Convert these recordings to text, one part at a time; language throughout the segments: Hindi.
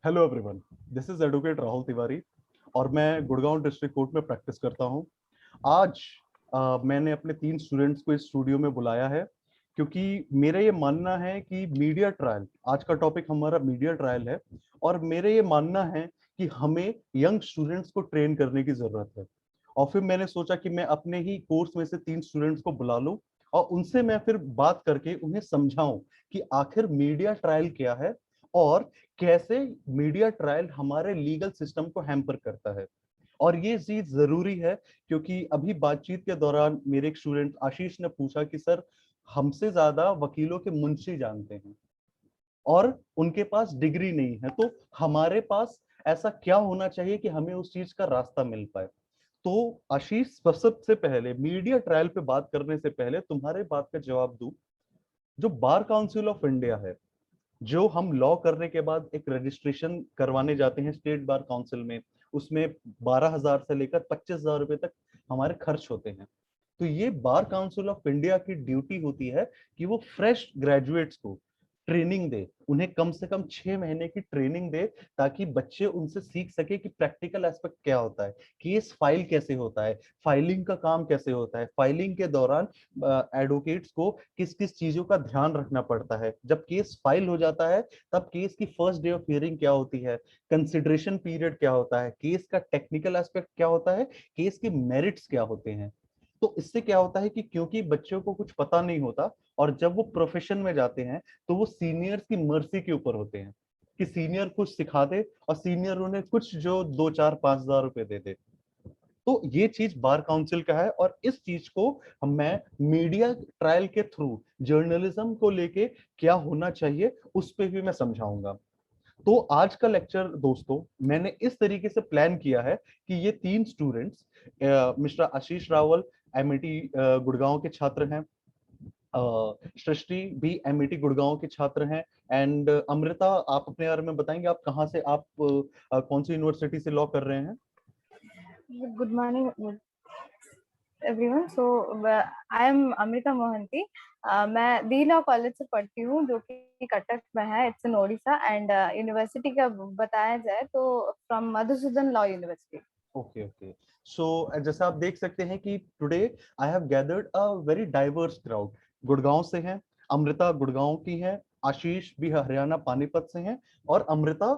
Hello everyone, this is advocate Rahul Tiwari और मैं गुड़गांव डिस्ट्रिक्ट कोर्ट में प्रैक्टिस करता हूं। आज मैंने अपने 3 स्टूडेंट्स को इस स्टूडियो में बुलाया है क्योंकि मेरा ये मानना है कि मीडिया ट्रायल, आज का टॉपिक हमारा मीडिया ट्रायल है और मेरा ये मानना है कि हमें यंग स्टूडेंट्स को ट्रेन करने की जरूरत है। और फिर मैंने सोचा कि मैं अपने ही कोर्स में से 3 स्टूडेंट्स को बुला लूं और उनसे मैं फिर बात करके उन्हें समझाऊं कि आखिर मीडिया ट्रायल क्या है और कैसे मीडिया ट्रायल हमारे लीगल सिस्टम को हैम्पर करता है। और ये चीज जरूरी है क्योंकि अभी बातचीत के दौरान मेरे एक स्टूडेंट आशीष ने पूछा कि सर, हमसे ज्यादा वकीलों के मुंशी जानते हैं और उनके पास डिग्री नहीं है, तो हमारे पास ऐसा क्या होना चाहिए कि हमें उस चीज का रास्ता मिल पाए। तो आशीष, सबसे पहले मीडिया ट्रायल पे बात करने से पहले तुम्हारे बात का जवाब दूं। जो बार काउंसिल ऑफ इंडिया है, जो हम लॉ करने के बाद एक रजिस्ट्रेशन करवाने जाते हैं स्टेट बार काउंसिल में, उसमें 12,000 से लेकर 25,000 रुपए तक हमारे खर्च होते हैं। तो ये बार काउंसिल ऑफ इंडिया की ड्यूटी होती है कि वो फ्रेश ग्रेजुएट्स को ट्रेनिंग दे, उन्हें कम से कम 6 महीने की ट्रेनिंग दे ताकि बच्चे उनसे सीख सके कि प्रैक्टिकल एस्पेक्ट क्या होता है, केस फाइल कैसे होता है, फाइलिंग का काम कैसे होता है, फाइलिंग के दौरान एडवोकेट्स को किस किस चीजों का ध्यान रखना पड़ता है, जब केस फाइल हो जाता है तब केस की फर्स्ट डे ऑफ हियरिंग क्या होती है, कंसिडरेशन पीरियड क्या होता है, केस का टेक्निकल एस्पेक्ट क्या होता है, केस के मेरिट्स क्या होते हैं। तो इससे क्या होता है कि क्योंकि बच्चों को कुछ पता नहीं होता और जब वो प्रोफेशन में जाते हैं तो वो सीनियर्स की मर्जी के ऊपर होते हैं कि सीनियर कुछ सिखा दे और सीनियर उन्हें कुछ जो 2, 4, 5 हजार रुपए दे दे। तो ये चीज बार काउंसिल का है और इस चीज को मैं मीडिया ट्रायल के थ्रू जर्नलिज्म को लेके क्या होना चाहिए उस पर भी मैं समझाऊंगा। तो आज का लेक्चर दोस्तों मैंने इस तरीके से प्लान किया है कि ये 3 स्टूडेंट्स, मिस्टर आशीष रावल एमईटी गुड़गांव के छात्र हैं, सृष्टि भी एमईटी गुड़गांव के छात्र हैं, एंड अमृता, आप अपने बारे में बताएंगे, आप कहाँ से, आप कौन सी यूनिवर्सिटी से लॉ कर रहे हैं? Good morning everyone. So I am Amrita Mohanty. मैं दी लॉ कॉलेज से पढ़ती हूँ जो कि कटक में है, it's in Odisha. And university का बताया जाए तो from Madhusudan law university. Okay okay. So जैसा आप देख सकते हैं कि today I have gathered a very diverse crowd. Gurgaon से हैं, अमृता गुड़गांव की है, आशीष भी हरियाणा पानीपत से हैं और अमृता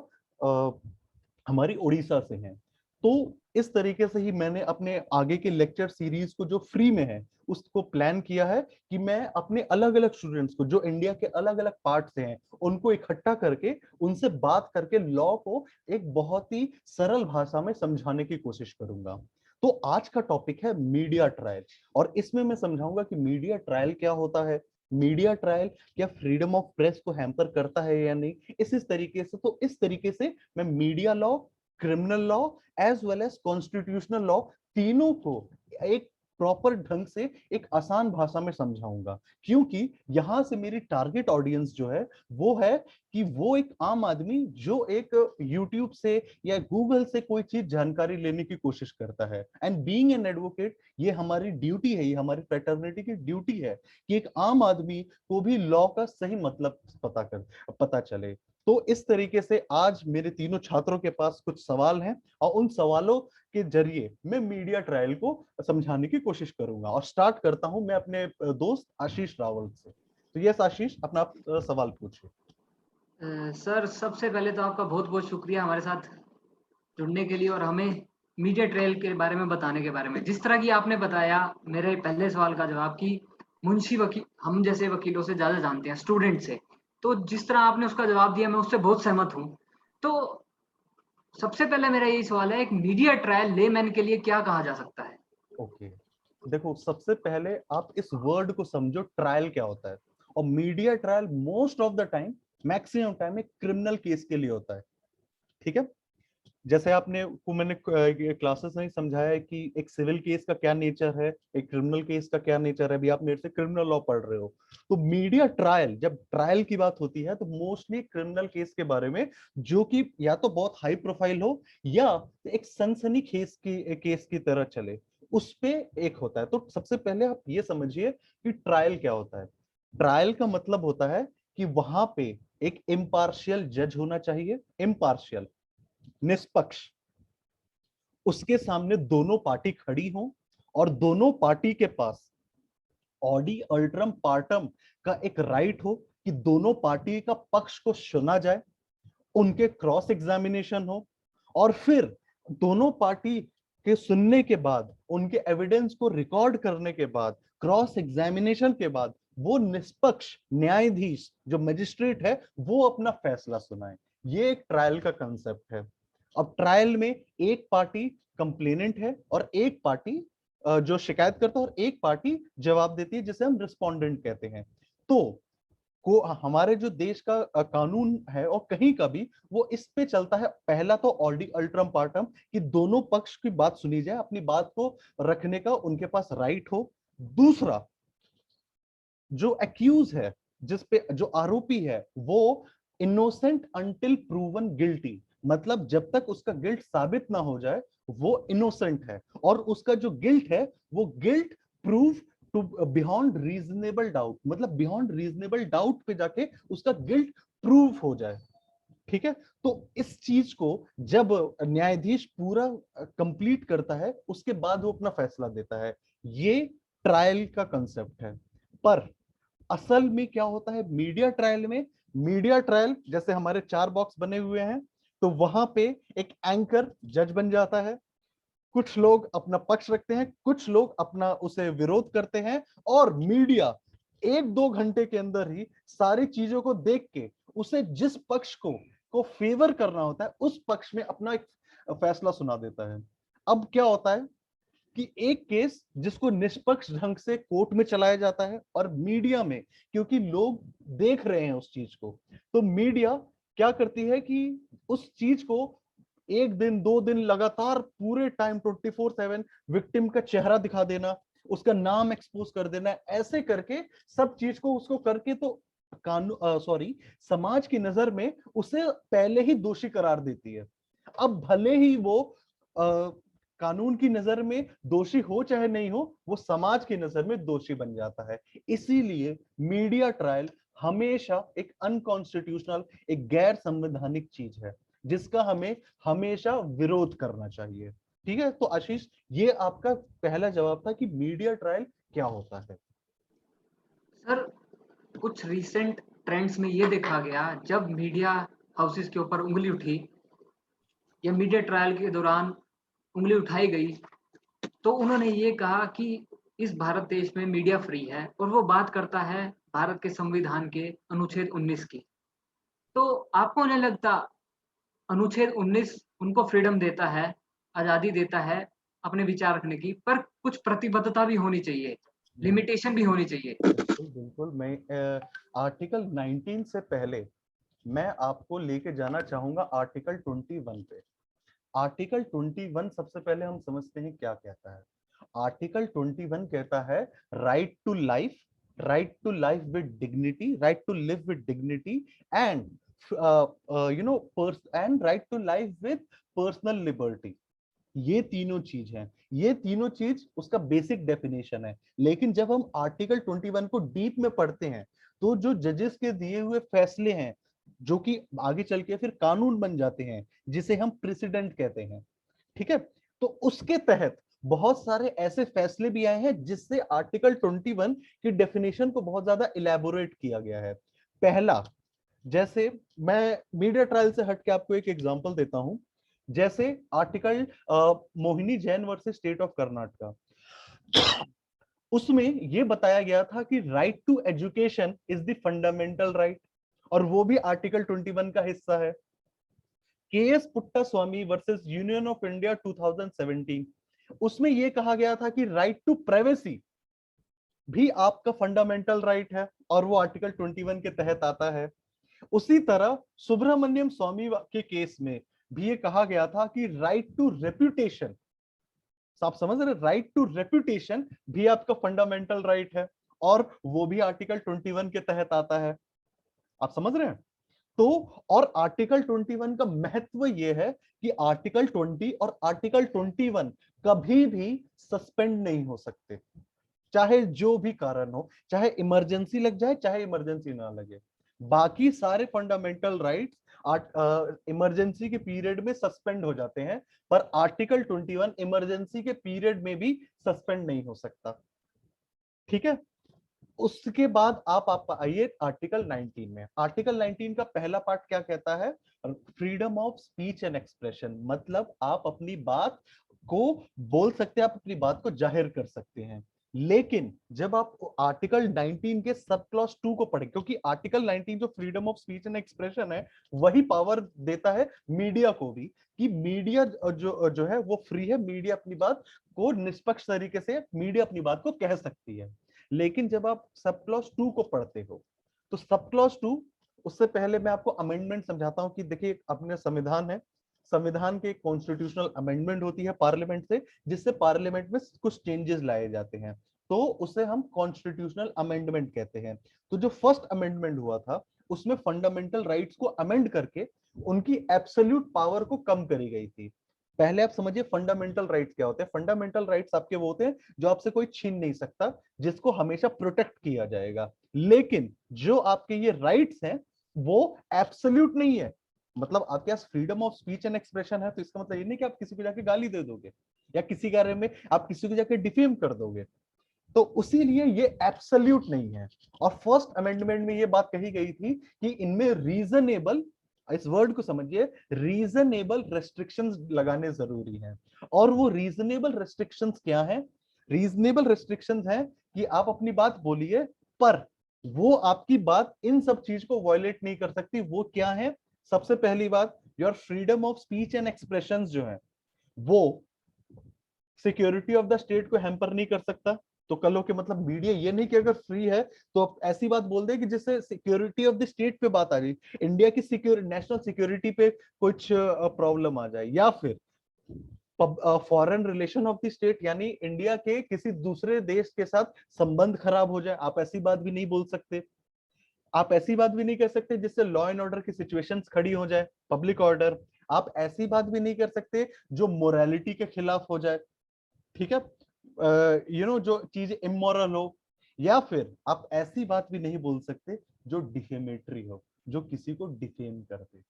हमारी उड़ीसा से हैं। तो इस तरीके से ही मैंने अपने आगे के लेक्चर सीरीज को जो फ्री में है उसको प्लान किया है कि मैं अपने अलग अलग स्टूडेंट्स को जो इंडिया के अलग अलग पार्ट से हैं उनको इकट्ठा करके उनसे बात करके लॉ को एक बहुत ही सरल भाषा में समझाने की कोशिश करूंगा। तो आज का टॉपिक है मीडिया ट्रायल और इसमें मैं समझाऊंगा कि मीडिया ट्रायल क्या होता है, मीडिया ट्रायल क्या फ्रीडम ऑफ प्रेस को हैम्पर करता है या नहीं, इस तरीके से। तो इस तरीके से मैं media law, criminal law as well as constitutional law तीनों को एक प्रॉपर ढंग से एक आसान भाषा में समझाऊंगा, क्योंकि यहां से मेरी टारगेट ऑडियंस जो है वो है कि वो एक आम आदमी जो एक यूट्यूब से या गूगल से कोई चीज जानकारी लेने की कोशिश करता है। एंड बीइंग एन एडवोकेट, ये हमारी ड्यूटी है, ये हमारी फ्रेटर्निटी की ड्यूटी है कि एक आम आदमी को भी लॉ का सही मतलब पता चले। तो इस तरीके से आज मेरे तीनों छात्रों के पास कुछ सवाल हैं और उन सवालों के जरिए मैं मीडिया ट्रायल को समझाने की कोशिश करूंगा। और स्टार्ट करता हूं मैं अपने दोस्त आशीष रावल से। तो यस आशीष, अपना सवाल पूछिए। सर, सबसे पहले तो आपका बहुत बहुत शुक्रिया हमारे साथ जुड़ने के लिए और हमें मीडिया ट्रायल के बारे में बताने के बारे में। जिस तरह की आपने बताया मेरे पहले सवाल का जवाब कि मुंशी वकील हम जैसे वकीलों से ज़्यादा जानते हैं स्टूडेंट से, तो जिस तरह आपने उसका जवाब दिया मैं उससे बहुत सहमत हूँ। तो सबसे पहले मेरा यही सवाल है, एक मीडिया ट्रायल लेमैन के लिए क्या कहा जा सकता है? ओके, देखो सबसे पहले आप इस वर्ड को समझो, ट्रायल क्या होता है। और media trial most of the time, maximum time एक क्रिमिनल केस के लिए होता है। ठीक है, जैसे आपने को मैंने क्लासेस में समझाया है कि एक सिविल केस का क्या नेचर है, एक क्रिमिनल केस का क्या नेचर है। अभी आप मेरे से क्रिमिनल लॉ पढ़ रहे हो, तो मीडिया ट्रायल, जब ट्रायल की बात होती है तो मोस्टली क्रिमिनल केस के बारे में, जो कि या तो बहुत हाई प्रोफाइल हो या एक सनसनी केस की तरह चले, उस पे एक होता है। तो सबसे पहले आप ये समझिए कि ट्रायल क्या होता है। ट्रायल का मतलब होता है कि वहां पे एक इम्पार्शियल जज होना चाहिए, इम्पार्शियल, निष्पक्ष। उसके सामने दोनों पार्टी खड़ी हो और दोनों पार्टी के पास ऑडी अल्ट्रम पार्टम का एक राइट हो कि दोनों पार्टी का पक्ष को सुना जाए, उनके क्रॉस एग्जामिनेशन हो, और फिर दोनों पार्टी के सुनने के बाद, उनके एविडेंस को रिकॉर्ड करने के बाद, क्रॉस एग्जामिनेशन के बाद, वो निष्पक्ष न्यायाधीश जो मजिस्ट्रेट है वो अपना फैसला सुनाए। ये एक ट्रायल का कंसेप्ट है। अब ट्रायल में एक पार्टी कंप्लेनेंट है और एक पार्टी जो शिकायत करता है और एक पार्टी जवाब देती है, जिसे हम रिस्पोंडेंट कहते हैं। तो को हमारे जो देश का कानून है और कहीं का भी वो इस पे चलता है, पहला तो ऑडी अल्ट्रम पार्टम कि दोनों पक्ष की बात सुनी जाए, अपनी बात को रखने का उनके पास राइट हो। दूसरा, जो अक्यूज है, जिस पे जो आरोपी है, वो इनोसेंट अंटिल प्रूवन गिल्टी, मतलब जब तक उसका गिल्ट साबित ना हो जाए वो इनोसेंट है, और उसका जो गिल्ट है वो guilt prove to beyond reasonable doubt, मतलब बियॉन्ड रीजनेबल डाउट पे जाके उसका गिल्ट प्रूव हो जाए। ठीक है, तो इस चीज को जब न्यायाधीश पूरा कंप्लीट करता है उसके बाद वो अपना फैसला देता है। ये ट्रायल का कंसेप्ट है। पर असल में क्या होता है मीडिया ट्रायल में? मीडिया ट्रायल जैसे हमारे 4 बॉक्स बने हुए हैं, तो वहां पे एक एंकर जज बन जाता है, कुछ लोग अपना पक्ष रखते हैं, कुछ लोग अपना उसे विरोध करते हैं, और मीडिया 1-2 घंटे के अंदर ही सारी चीजों को देख के उसे जिस पक्ष को फेवर करना होता है उस पक्ष में अपना एक फैसला सुना देता है। अब क्या होता है कि एक केस जिसको निष्पक्ष ढंग से कोर्ट में चलाया जाता है, और मीडिया में क्योंकि लोग देख रहे हैं उस चीज को, तो मीडिया क्या करती है कि उस चीज को 1 दिन 2 दिन लगातार पूरे टाइम 24/7 विक्टिम का चेहरा दिखा देना, उसका नाम एक्सपोज कर देना, ऐसे करके सब चीज को उसको करके तो कानून समाज की नजर में उसे पहले ही दोषी करार देती है। अब भले ही वो कानून की नजर में दोषी हो चाहे नहीं हो, वो समाज की नजर में दोषी बन जाता है। इसीलिए मीडिया ट्रायल हमेशा एक अनकॉन्स्टिट्यूशनल, एक गैर संवैधानिक चीज है जिसका हमें हमेशा विरोध करना चाहिए। ठीक है, तो आशीष, ये आपका पहला जवाब था कि मीडिया ट्रायल क्या होता है। सर, कुछ रीसेंट ट्रेंड्स में ये देखा गया, जब मीडिया हाउसेस के ऊपर उंगली उठी या मीडिया ट्रायल के दौरान उंगली उठाई गई, तो उन्होंने ये कहा कि इस भारत देश में मीडिया फ्री है, और वो बात करता है भारत के संविधान के अनुच्छेद 19 की। तो आपको नहीं लगता अनुच्छेद 19 उनको फ्रीडम देता है, आज़ादी देता है अपने विचार रखने की, पर कुछ प्रतिबद्धता भी होनी चाहिए, लिमिटेशन भी होनी चाहिए। बिल्कुल बिल्कुल, मैं आर्टिकल 19 से पहले मैं आपको लेके जाना चाहूंगा आर्टिकल 21 पे। आर्टिकल 21 सबसे पहले हम समझते हैं क्या कहता है। आर्टिकल 21 कहता है right to life, right to life with dignity, right to live with dignity, and and right to life with personal liberty. ये तीनों चीज हैं, ये तीनों चीज उसका बेसिक डेफिनेशन है। लेकिन जब हम आर्टिकल 21 को डीप में पढ़ते हैं, तो जो जजेस के दिए हुए फैसले हैं जो कि आगे चल के फिर कानून बन जाते हैं, जिसे हम प्रेसिडेंट कहते हैं, ठीक है, तो उसके तहत बहुत सारे ऐसे फैसले भी आए हैं जिससे आर्टिकल 21 की डेफिनेशन को बहुत ज्यादा इलेबोरेट किया गया है। पहला, जैसे मैं मीडिया ट्रायल से हट के आपको एक एग्जांपल देता हूं, जैसे article Mohini Jain versus State of Karnataka. उसमें यह बताया गया था कि right to education is the fundamental right, और वो भी आर्टिकल 21 का हिस्सा है। K S Puttaswamy versus Union of India 2017, उसमें यह कहा गया था कि राइट टू प्राइवेसी भी आपका फंडामेंटल राइट है, और वो आर्टिकल 21 के तहत आता है। उसी तरह सुब्रमण्यम स्वामी के केस में भी ये कहा गया था कि राइट टू रेप्यूटेशन, आप समझ रहे, राइट टू रेप्यूटेशन भी आपका फंडामेंटल राइट है, और वो भी आर्टिकल 21 के तहत आता है। आप समझ रहे हैं? तो और आर्टिकल 21 का महत्व यह है कि आर्टिकल 20 और आर्टिकल 21 कभी भी सस्पेंड नहीं हो सकते, चाहे जो भी कारण हो, चाहे इमरजेंसी लग जाए चाहे इमरजेंसी ना लगे। बाकी सारे फंडामेंटल राइट्स इमरजेंसी के पीरियड में सस्पेंड हो जाते हैं, पर आर्टिकल 21 इमरजेंसी के पीरियड में भी सस्पेंड नहीं हो सकता। ठीक है, उसके बाद आप आइए आर्टिकल 19 में। आर्टिकल 19 का पहला पार्ट क्या कहता है? Freedom of speech and expression, मतलब आप अपनी बात को बोल सकते हैं, आप अपनी बात को जाहिर कर सकते हैं। लेकिन जब आप आर्टिकल 19 के सब क्लॉज 2 को पढ़ें, क्योंकि आर्टिकल 19 जो freedom of speech and expression है वही पावर देता है मीडिया को भी, कि मीडिया जो है वो फ्री है, मीडिया अपनी बात को निष्पक्ष तरीके से मीडिया अपनी बात को कह सकती है। लेकिन जब आप सब क्लॉज 2 को पढ़ते हो तो सब क्लॉज 2, उससे पहले मैं आपको अमेंडमेंट समझाता हूं कि देखिए अपने संविधान है, संविधान के कॉन्स्टिट्यूशनल अमेंडमेंट होती है पार्लियामेंट से, जिससे पार्लियामेंट में कुछ चेंजेस लाए जाते हैं, तो उसे हम कॉन्स्टिट्यूशनल अमेंडमेंट कहते हैं। तो जो फर्स्ट अमेंडमेंट हुआ था उसमें फंडामेंटल राइट्स को अमेंड करके उनकी एब्सोल्यूट पावर को कम करी गई थी। पहले आप समझिए फंडामेंटल राइट्स क्या होते हैं। फंडामेंटल राइट्स आपके वो होते हैं जो आपसे कोई छीन नहीं सकता, जिसको हमेशा प्रोटेक्ट किया जाएगा। लेकिन जो आपके ये राइट्स हैं वो एब्सोल्यूट नहीं है। मतलब आपके पास freedom of speech and expression है तो इसका मतलब ये नहीं कि आप किसी को जाके गाली दे दोगे या किसी के बारे में आप किसी को जाके डिफेम कर दोगे, तो उसी लिए ये एब्सोल्यूट नहीं है। और फर्स्ट अमेंडमेंट में ये बात कही गई थी कि इनमें रीजनेबल, इस वर्ड को समझिए, रीजनेबल रेस्ट्रिक्शंस लगाने जरूरी हैं। और वो रीजनेबल रेस्ट्रिक्शंस क्या हैं? रीजनेबल रेस्ट्रिक्शंस हैं कि आप अपनी बात बोलिए, पर वो आपकी बात इन सब चीज को वायलेट नहीं कर सकती। वो क्या है? सबसे पहली बात, your freedom of speech and expressions जो है वो सिक्योरिटी ऑफ द स्टेट को हैम्पर नहीं कर सकता। तो कल के मतलब मीडिया ये नहीं कि अगर फ्री है तो आप ऐसी बात बोल दे कि जिससे सिक्योरिटी ऑफ द स्टेट पे बात आ गई, इंडिया की सिक्योरिटी, नेशनल सिक्योरिटी पे कुछ प्रॉब्लम आ जाए, या फिर foreign relation of the state, यानी इंडिया के किसी दूसरे देश के साथ संबंध खराब हो जाए, आप ऐसी बात भी नहीं बोल सकते। आप ऐसी बात भी नहीं कर सकते जिससे लॉ एंड ऑर्डर की सिचुएशंस खड़ी हो जाए, पब्लिक ऑर्डर। आप ऐसी बात भी नहीं कर सकते जो मोरालिटी के खिलाफ हो जाए, ठीक है, जो चीज इमोरल हो। या फिर आप ऐसी बात भी नहीं बोल सकते जो डिफेमेटरी हो, जो किसी को डिफेम कर दे।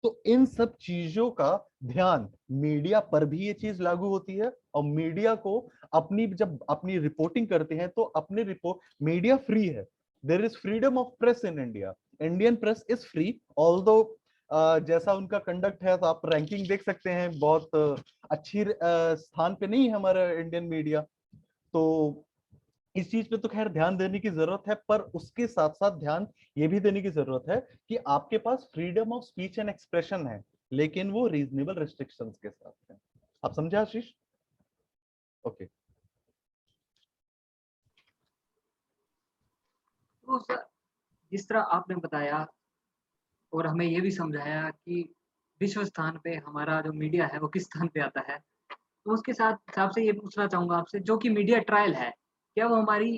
तो इन सब चीजों का ध्यान मीडिया पर भी ये चीज लागू होती है। और मीडिया को जब अपनी रिपोर्टिंग करते हैं तो अपने रिपोर्ट, मीडिया फ्री है, there is freedom of press in India, Indian press is free, although जैसा उनका कंडक्ट है तो आप रैंकिंग देख सकते हैं, बहुत अच्छी स्थान पे नहीं है हमारा इंडियन मीडिया। तो इस चीज पे तो खैर ध्यान देने की जरूरत है, पर उसके साथ साथ ध्यान ये भी देने की जरूरत है कि आपके पास freedom of speech and expression है, लेकिन वो रीजनेबल रिस्ट्रिक्शंस के साथ है। आप समझे आशीष? ओके। तो सर, जिस तरह आपने बताया और हमें ये भी समझाया कि विश्व स्थान पे हमारा जो मीडिया है वो किस स्थान पे आता है, तो उसके साथ हिसाब से ये पूछना चाहूंगा आपसे, जो कि मीडिया ट्रायल है, क्या वो हमारी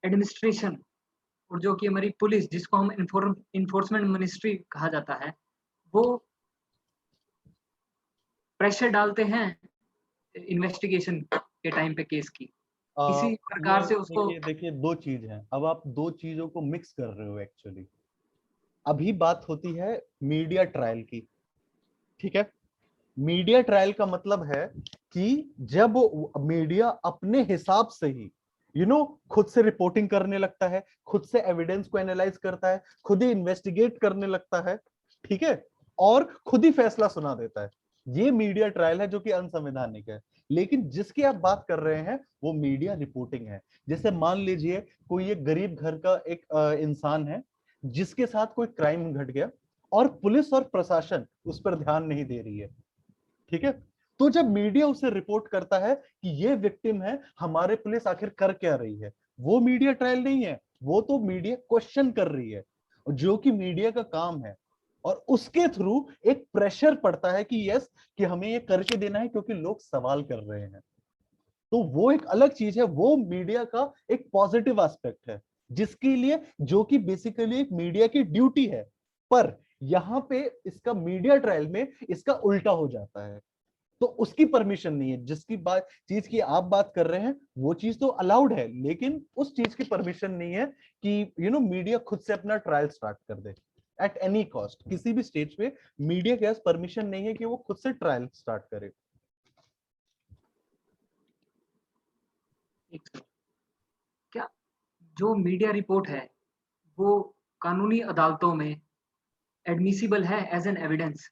एडमिनिस्ट्रेशन और जो कि हमारी पुलिस, जिसको हम इन्फोर्समेंट मिनिस्ट्री कहा जाता है, वो प्रेशर डालते हैं इन्वेस्टिगेशन के टाइम पे केस की, किसी प्रकार ये से उसको? देखिए देखिए दो चीज हैं, अब आप दो चीजों को मिक्स कर रहे हो एक्चुअली। अभी बात होती है मीडिया ट्रायल की, ठीक है। मीडिया ट्रायल का मतलब है कि जब मीडिया अपने हिसाब से ही खुद से रिपोर्टिंग करने लगता है, खुद से एविडेंस को एनालाइज करता है, खुद ही इन्वेस्टिगेट करने लगता है, ठीक है, और खुद ही फैसला सुना देता है, ये मीडिया ट्रायल है जो कि अनसंवैधानिक है। लेकिन जिसकी आप बात कर रहे हैं वो मीडिया रिपोर्टिंग है। जैसे मान लीजिए कोई एक गरीब घर का एक इंसान है जिसके साथ कोई क्राइम घट गया और पुलिस और प्रशासन उस पर ध्यान नहीं दे रही है, ठीक है, तो जब मीडिया उसे रिपोर्ट करता है कि ये विक्टिम है, हमारे पुलिस आखिर कर क्या रही है, वो मीडिया ट्रायल नहीं है, वो तो मीडिया क्वेश्चन कर रही है, जो कि मीडिया का काम है। और उसके थ्रू एक प्रेशर पड़ता है कि यस, कि हमें ये करके देना है क्योंकि लोग सवाल कर रहे हैं। तो वो एक अलग चीज है, वो मीडिया का एक पॉजिटिव एस्पेक्ट है, जिसके लिए, जो कि बेसिकली एक मीडिया की ड्यूटी है। पर यहां पे इसका मीडिया ट्रायल में इसका उल्टा हो जाता है। तो उसकी परमिशन नहीं है। जिसकी बात चीज की आप बात कर रहे हैं वो चीज तो अलाउड है, लेकिन उस चीज की परमिशन नहीं है कि मीडिया खुद से अपना ट्रायल स्टार्ट कर दे एट एनी कॉस्ट। किसी भी स्टेज पे मीडिया के पास परमिशन नहीं है कि वो खुद से ट्रायल स्टार्ट करे। क्या जो मीडिया रिपोर्ट है वो कानूनी अदालतों में एडमिसिबल है एज एन एविडेंस,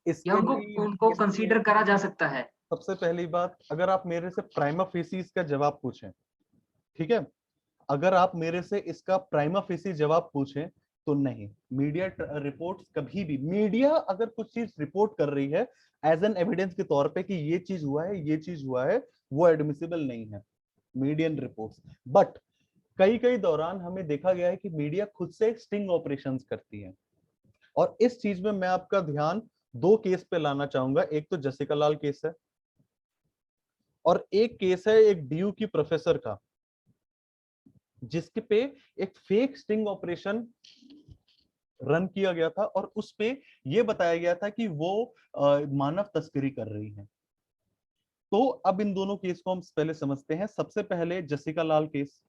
या इसके उनको लिए उनको इसमें कंसीडर करा जा सकता है? सबसे पहली बात, अगर आप मेरे से प्राइमा फेसिस का जवाब पूछें, ठीक है, अगर आप मेरे से इसका प्राइमा फेसी जवाब पूछें तो नहीं। मीडिया रिपोर्ट्स कभी भी, मीडिया अगर कुछ चीज रिपोर्ट कर रही है एज एन एविडेंस के तौर पे कि ये चीज हुआ है, ये चीज हुआ है, वो एडमिसिबल नहीं है मीडियन रिपोर्ट्स। बट कई कई दौरान हमें देखा गया है कि मीडिया खुद से स्टिंग ऑपरेशंस करती है, और इस चीज में मैं आपका ध्यान दो केस पे लाना चाहूंगा। एक तो जसिका लाल केस है, और एक केस है एक डीयू की प्रोफेसर का, जिसके पे एक फेक स्टिंग ऑपरेशन रन किया गया था, और उस पे ये बताया गया था कि वो मानव तस्करी कर रही है। तो अब इन दोनों केस को हम पहले समझते हैं। सबसे पहले जसिका लाल केस,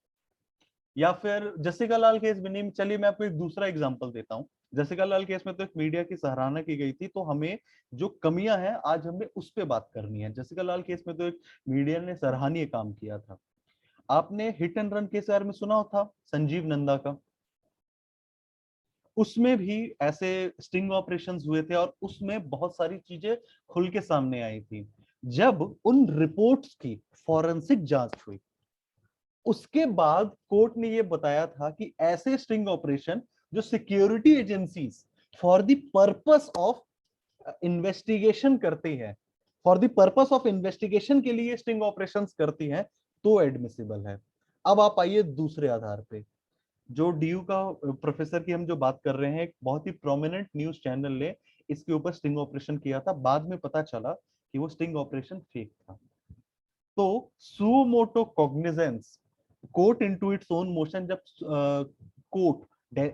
या फिर जसिका लाल केस भी नहीं, चलिए मैं आपको एक दूसरा एग्जांपल देता हूं। जसिका लाल केस में तो एक मीडिया की सराहना की गई थी, तो हमें जो कमियां हैं आज हमें उस पे बात करनी है। जसिका लाल केस में तो एक मीडिया ने सराहनीय काम किया था। आपने हिट एंड रन केस बारे में सुना था, संजीव नंदा का। उसमें भी ऐसे स्टिंग ऑपरेशंस हुए थे, और उसमें बहुत सारी चीजें खुल के सामने आई थी। जब उन रिपोर्ट्स की फॉरेंसिक जांच हुई, उसके बाद कोर्ट ने यह बताया था कि ऐसे स्टिंग ऑपरेशन जो security agencies for the purpose of investigation करती है, for the purpose of investigation के लिए स्टिंग ऑपरेशंस करती हैं, तो एडमिसिबल है। अब आप आइए दूसरे आधार पे, जो डीयू का प्रोफेसर की हम जो बात कर रहे हैं, एक बहुत ही प्रोमिनेंट न्यूज चैनल ने इसके ऊपर स्टिंग ऑपरेशन किया था। बाद में पता चला कि वो स्टिंग ऑपरेशन फेक था। तो suo motu cognizance, court into its own motion, जब कोर्ट,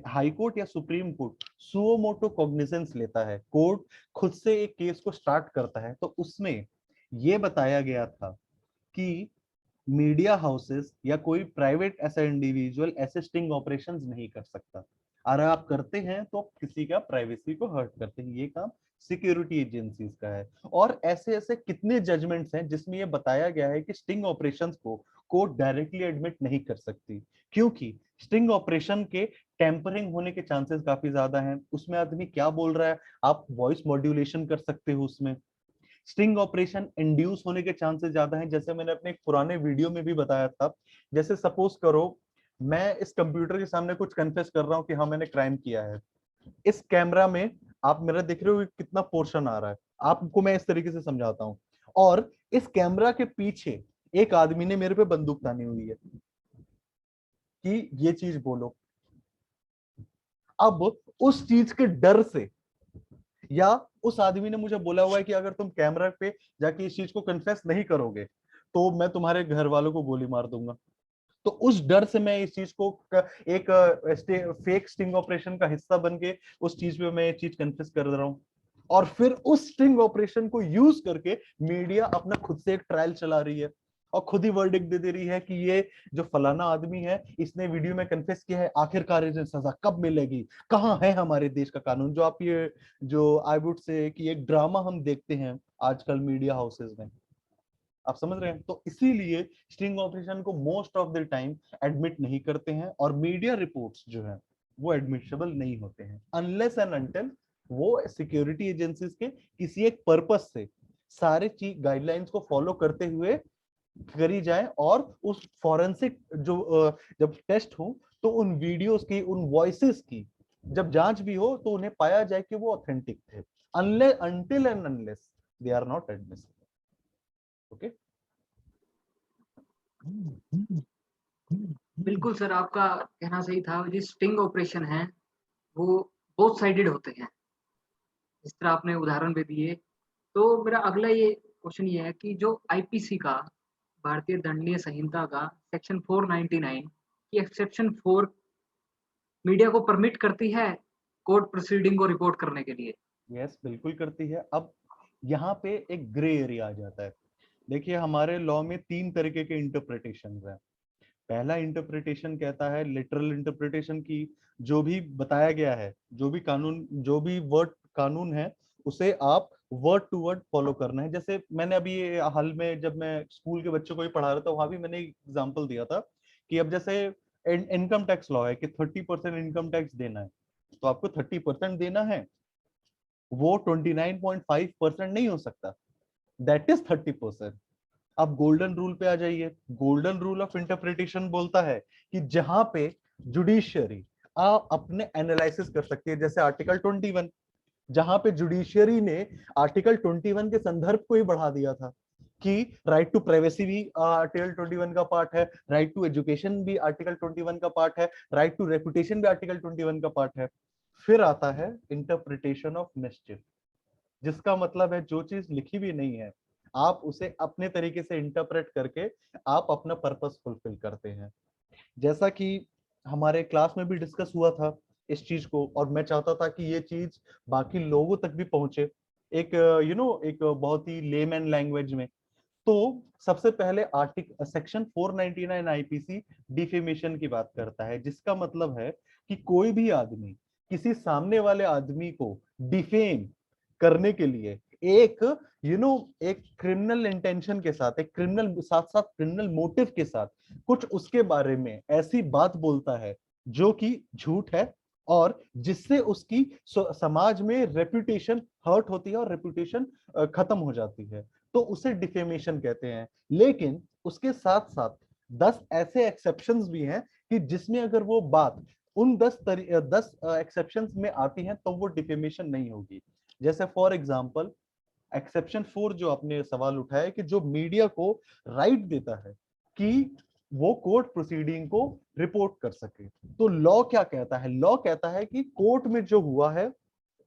हाई कोर्ट या supreme court suo motu cognizance लेता है, कोर्ट खुद से एक केस को स्टार्ट करता है, तो उसमें यह बताया गया था कि मीडिया हाउसेस या कोई प्राइवेट ऐसा इंडिविजुअल ऐसे स्टिंग ऑपरेशंस नहीं कर सकता। और आप करते हैं तो किसी का प्राइवेसी को हर्ट करते हैं। ये काम सिक्योरिटी एजेंसीज का है। और ऐसे ऐसे कितने जजमेंट्स हैं जिसमें यह बताया गया है कि स्टिंग ऑपरेशंस को कोर्ट डायरेक्टली एडमिट नहीं कर सकती, क्योंकि स्टिंग ऑपरेशन के टेम्परिंग होने के चांसेस काफी ज्यादा हैं। उसमें आदमी क्या बोल रहा है, आप वॉइस मॉड्यूलेशन कर सकते हो उसमें। स्टिंग ऑपरेशन इंड्यूस होने के चांसेस ज्यादा हैं, जैसे मैंने अपने एक पुराने वीडियो में भी बताया था। जैसे सपोज करो मैं इस कंप्यूटर के सामने कुछ कन्फेस कर रहा हूं कि हाँ मैंने क्राइम किया है। इस कैमरा में आप मेरा देख रहे हो कि कितना पोर्शन आ रहा है, आपको मैं इस तरीके से समझाता हूं। और इस कैमरा के पीछे एक आदमी ने मेरे पे बंदूक तानी हुई है कि ये चीज बोलो। अब उस चीज के डर से, या उस आदमी ने मुझे बोला हुआ है कि अगर तुम कैमरा पे जाके इस चीज को कन्फेस नहीं करोगे तो मैं तुम्हारे घर वालों को गोली मार दूंगा। तो उस डर से मैं इस चीज को एक फेक स्टिंग ऑपरेशन का हिस्सा बन के उस चीज पे मैं ये चीज कन्फेस कर रहा हूं। और फिर उस स्टिंग ऑपरेशन को यूज करके मीडिया अपना खुद से एक ट्रायल चला रही है, और खुद ही वर्डिक्ट दे रही है कि ये जो फलाना आदमी है इसने वीडियो में कन्फेस किया है, आखिरकार इसे सजा कब मिलेगी, कहाँ है हमारे देश का कानून। जो आप ये जो आई वुड से कि एक ड्रामा हम देखते हैं आजकल मीडिया हाउसेस में, आप समझ रहे हैं। तो इसीलिए स्टिंग ऑपरेशन को most of the time admit नहीं करते हैं, और मीडिया रिपोर्ट्स जो है वो एडमिशेबल नहीं होते हैं अनलेस एंड अनटिल वो सिक्योरिटी एजेंसीज के किसी एक पर्पस से सारे चीज गाइडलाइंस को फॉलो करते हुए करी जाए, और उस फॉरेंसिक जो जब टेस्ट हो तो उन वीडियोस की, उन वॉइसेस की जब जांच भी हो तो उन्हें पाया जाए कि वो ऑथेंटिक थे। Until and unless they are not admissible. Okay. बिल्कुल सर, आपका कहना सही था। जो स्टिंग ऑपरेशन है वो बोथ साइडेड होते हैं, जिस तरह आपने उदाहरण भी दिए। तो मेरा अगला ये क्वेश्चन ये है कि जो आईपीसी का, भारतीय दंडनीय संहिता का सेक्शन 499 की एक्सेप्शन 4 मीडिया को परमिट करती है कोर्ट प्रोसीडिंग को रिपोर्ट करने के लिए। यस, बिल्कुल करती है। अब यहाँ पे एक ग्रे एरिया आ जाता है। देखिए हमारे लॉ में 3 तरीके के इंटरप्रिटेशन हैं। पहला इंटरप्रिटेशन कहता है लिटरल इंटरप्रिटेशन की, जो भी बताया गया है, जो भी कानून, जो भी वर्ड कानून है, उसे आप वर्ड टू वर्ड फॉलो करना है। जैसे मैंने अभी हाल में जब मैं स्कूल के बच्चों को ही पढ़ा रहा था, वहां भी मैंने एग्जांपल दिया था कि अब जैसे इनकम टैक्स लॉ है कि 30% इनकम टैक्स देना है, तो आपको 30% देना है, वो 29.5% नहीं हो सकता, दैट इज 30%। अब गोल्डन रूल पे आ जाइए। गोल्डन रूल ऑफ इंटरप्रिटेशन बोलता है कि जहां पे जुडिशियरी आप अपने एनालिसिस कर सकती है, जैसे आर्टिकल 21, जहां पे जुडिशियरी ने आर्टिकल 21 के संदर्भ को ही बढ़ा दिया था कि राइट टू प्राइवेसी भी आर्टिकल 21 का पार्ट है, राइट टू एजुकेशन भी आर्टिकल 21 का पार्ट है, राइट टू रेपुटेशन भी आर्टिकल 21 का पार्ट है। फिर आता है इंटरप्रिटेशन ऑफ मिसचिफ, जिसका मतलब है जो चीज लिखी भी नहीं है, आप उसे अपने तरीके से इंटरप्रेट करके आप अपना पर्पस फुलफिल करते हैं। जैसा कि हमारे क्लास में भी डिस्कस हुआ था इस चीज को, और मैं चाहता था कि ये चीज बाकी लोगों तक भी पहुंचे, एक एक बहुत ही लेमैन लैंग्वेज में। तो सबसे पहले आर्टिकल सेक्शन 499 आईपीसी डिफेमेशन की बात करता है, जिसका मतलब है कि कोई भी आदमी किसी सामने वाले आदमी को डिफेम करने के लिए एक एक क्रिमिनल इंटेंशन के साथ, एक क्रिमिनल साथ साथ क्रिमिनल मोटिव के साथ कुछ उसके बारे में ऐसी बात बोलता है जो कि झूठ है, और जिससे उसकी समाज में रेपुटेशन हर्ट होती है और रेपुटेशन खत्म हो जाती है, तो उसे डिफेमेशन कहते हैं। लेकिन उसके साथ साथ 10 ऐसे एक्सेप्शंस भी हैं कि जिसमें अगर वो बात उन 10 एक्सेप्शंस में आती हैं तो वो डिफेमेशन नहीं होगी। जैसे फॉर एग्जांपल एक्सेप्शन 4 जो आपने सवाल उठाया कि जो मीडिया को राइट देता है कि वो कोर्ट प्रोसीडिंग को रिपोर्ट कर सके, तो लॉ क्या कहता है? लॉ कहता है कि कोर्ट में जो हुआ है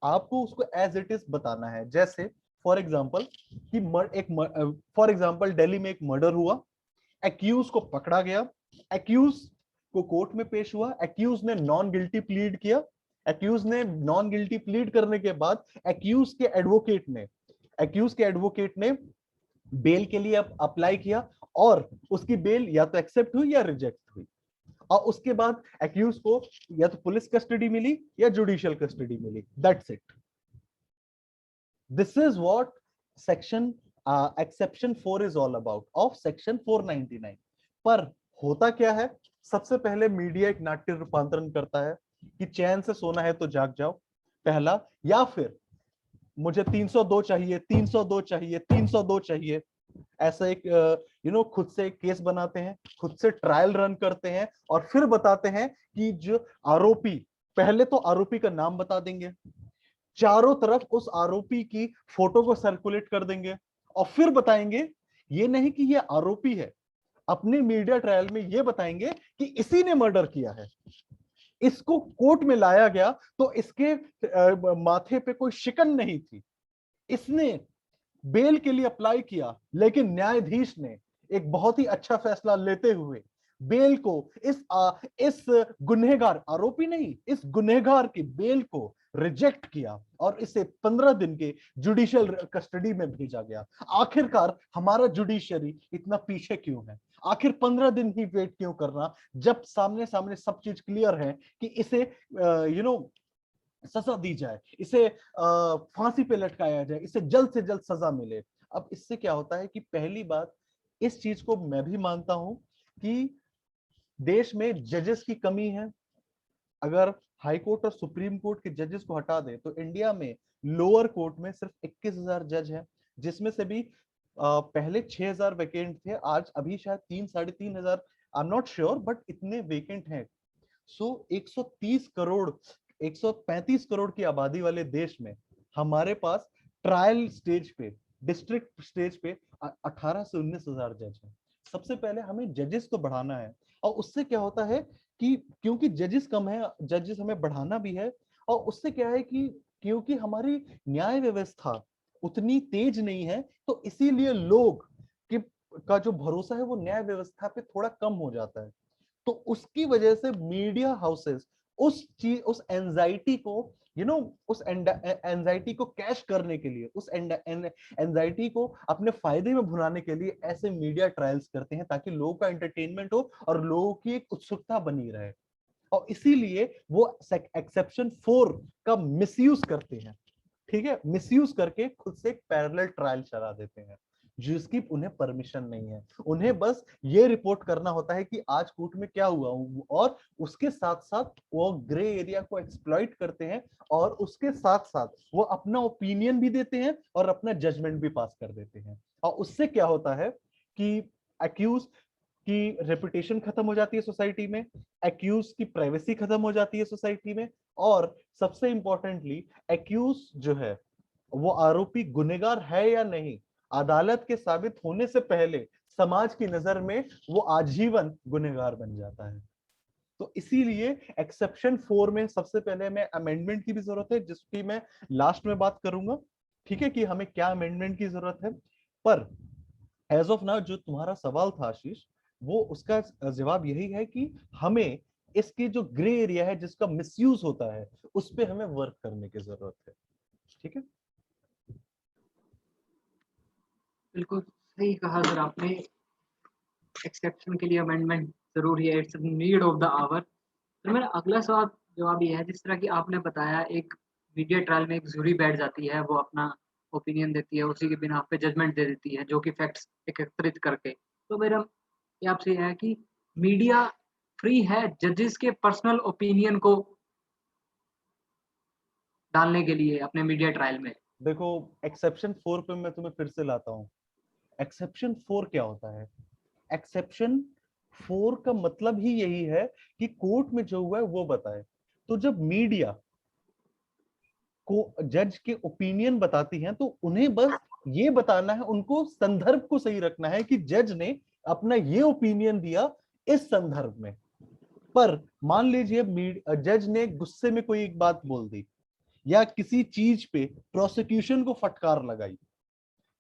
आपको उसको एज इट इज बताना है। जैसे फॉर एग्जांपल कि फॉर एग्जांपल दिल्ली में एक मर्डर हुआ, एक्यूज को पकड़ा गया, एक्यूज को कोर्ट में पेश हुआ, एक्यूज ने नॉन गिल्टी प्लीड किया, एक्यूज ने नॉन गिल्टी प्लीड करने के बाद एक्यूज के एडवोकेट ने बेल के लिए अप्लाई किया, और उसकी बेल या तो एक्सेप्ट हुई या रिजेक्ट हुई, और उसके बाद एक्यूज को या तो पुलिस कस्टडी मिली या जुडिशियल कस्टडी मिली, that's it. This is what section exception 4 is all about of section 499। पर होता क्या है? सबसे पहले मीडिया एक नाट्य रूपांतरण करता है कि चैन से सोना है तो जाग जाओ, पहला, या फिर मुझे 302 चाहिए, 302 चाहिए, 302 चाहिए, ऐसा एक खुद से एक केस बनाते हैं, खुद से ट्रायल रन करते हैं, और फिर बताते हैं कि जो आरोपी, पहले तो आरोपी का नाम बता देंगे, चारों तरफ उस आरोपी की फोटो को सर्कुलेट कर देंगे, और फिर बताएंगे ये नहीं कि ये आरोपी है, अपने मीडिया ट्रायल में ये बताएंगे कि इसी ने मर्डर किया है, इसको कोर्ट में लाया गया तो इसके माथे पे कोई शिकन नहीं थी, इसने बेल के लिए अप्लाई किया, लेकिन न्यायाधीश ने एक बहुत ही अच्छा फैसला लेते हुए बेल को इस गुनहगार, आरोपी नहीं, इस गुनहगार की बेल को रिजेक्ट किया और इसे 15 दिन के जुडिशियल कस्टडी में भेजा गया। आखिरकार हमारा जुडिशरी इतना पीछे क्यों है? आखिर 15 दिन ही वेट क्यों करना, जब सामने सामने सब चीज क्लियर है कि इसे सजा दी जाए, इसे फांसी पे लटकाया जाए, इसे जल्द से जल्द सजा मिले। अब इससे क्या होता है कि पहली बात, इस चीज को मैं भी मानता हूं कि देश में जजेस की कमी है। अगर हाई कोर्ट और सुप्रीम कोर्ट के जजेस को हटा दे तो इंडिया में लोअर कोर्ट में सिर्फ 21,000 जज हैं, जिसमें से भी पहले 6,000 वैकेंट थे, आज अभी शायद 3-3,500, I am not sure, but इतने वैकेंट हैं। सो 135 करोड़ की आबादी वाले देश में हमारे पास ट्रायल स्टेज पे, डिस्ट्रिक्ट स्टेज पे 18 से 19,000 जज हैं। सबसे पहले हमें जजेस को बढ़ाना है, और उससे क्या होता है कि क्योंकि जजेस कम है, जजेस हमें बढ़ाना भी है, और उससे क्या है कि क्योंकि हमारी न्याय व्यवस्था उतनी तेज नहीं है, तो इसीलिए लोग का जो भरोसा है वो न्याय व्यवस्था पे थोड़ा कम हो जाता है। तो उसकी वजह से मीडिया हाउसेस उस एंजाइटी को उस एंजाइटी को कैश करने के लिए, उस एंजाइटी को अपने फायदे में भुनाने के लिए ऐसे मीडिया ट्रायल्स करते हैं ताकि लोगों का एंटरटेनमेंट हो और लोगों की एक उत्सुकता बनी रहे। और इसीलिए वो एक्सेप्शन 4 का मिसयूज करते हैं, ठीक है, मिसयूज करके खुद से एक पैरेलल ट्रायल चला देते हैं जिसकी उन्हें परमिशन नहीं है। उन्हें बस ये रिपोर्ट करना होता है कि आज कोर्ट में क्या हुआ, और उसके साथ साथ वो ग्रे एरिया को एक्सप्लॉइट करते हैं, और उसके साथ साथ वो अपना ओपिनियन भी देते हैं और अपना जजमेंट भी पास कर देते हैं। और उससे क्या होता है कि एक्यूज की रेपुटेशन खत्म हो जाती है सोसाइटी में, एक्यूज की प्राइवेसी खत्म हो जाती है सोसाइटी में, और सबसे इंपॉर्टेंटली एक्यूज जो है वो आरोपी गुनहगार है या नहीं, अदालत के साबित होने से पहले समाज की नजर में वो आजीवन गुनहगार बन जाता है। तो इसीलिए एक्सेप्शन 4 में सबसे पहले में अमेंडमेंट की भी जरूरत है, जिसकी मैं लास्ट में बात करूंगा, ठीक है, कि हमें क्या अमेंडमेंट की जरूरत है। पर एज ऑफ नाउ जो तुम्हारा सवाल था आशीष, वो उसका जवाब यही है कि हमें इसकी जो ग्रे एरिया है जिसका मिसयूज होता है उस पे हमें वर्क करने की जरूरत है, ठीक है। बिल्कुल सही कहा सर आपने, एक्सेप्शन के लिए अमेंडमेंट जरूरी है, it's need of the hour. तो मेरा अगला सवाल जवाब ये है, जिस तरह की आपने बताया एक मीडिया ट्रायल में एक जूरी बैठ जाती है, वो अपना ओपिनियन देती है, उसी के बिना पे जजमेंट दे देती है जो कि फैक्ट्स एकत्रित करके। तो मेरा ये आपसे यह है कि मीडिया फ्री है जजेस के पर्सनल ओपिनियन को डालने के लिए अपने मीडिया ट्रायल में? देखो, एक्सेप्शन 4 पे मैं तुम्हें फिर से लाता हूँ। एक्सेप्शन 4 क्या होता है? एक्सेप्शन 4 का मतलब ही यही है कि कोर्ट में जो हुआ है वो बताए। तो जब मीडिया को जज के ओपिनियन बताती हैं तो उन्हें बस ये बताना है, उनको संदर्भ को सही रखना है कि जज ने अपना ये ओपिनियन दिया इस संदर्भ में। पर मान लीजिए जज ने गुस्से में कोई एक बात बोल दी, या किसी चीज पे प्रोसिक्यूशन को फटकार लगाई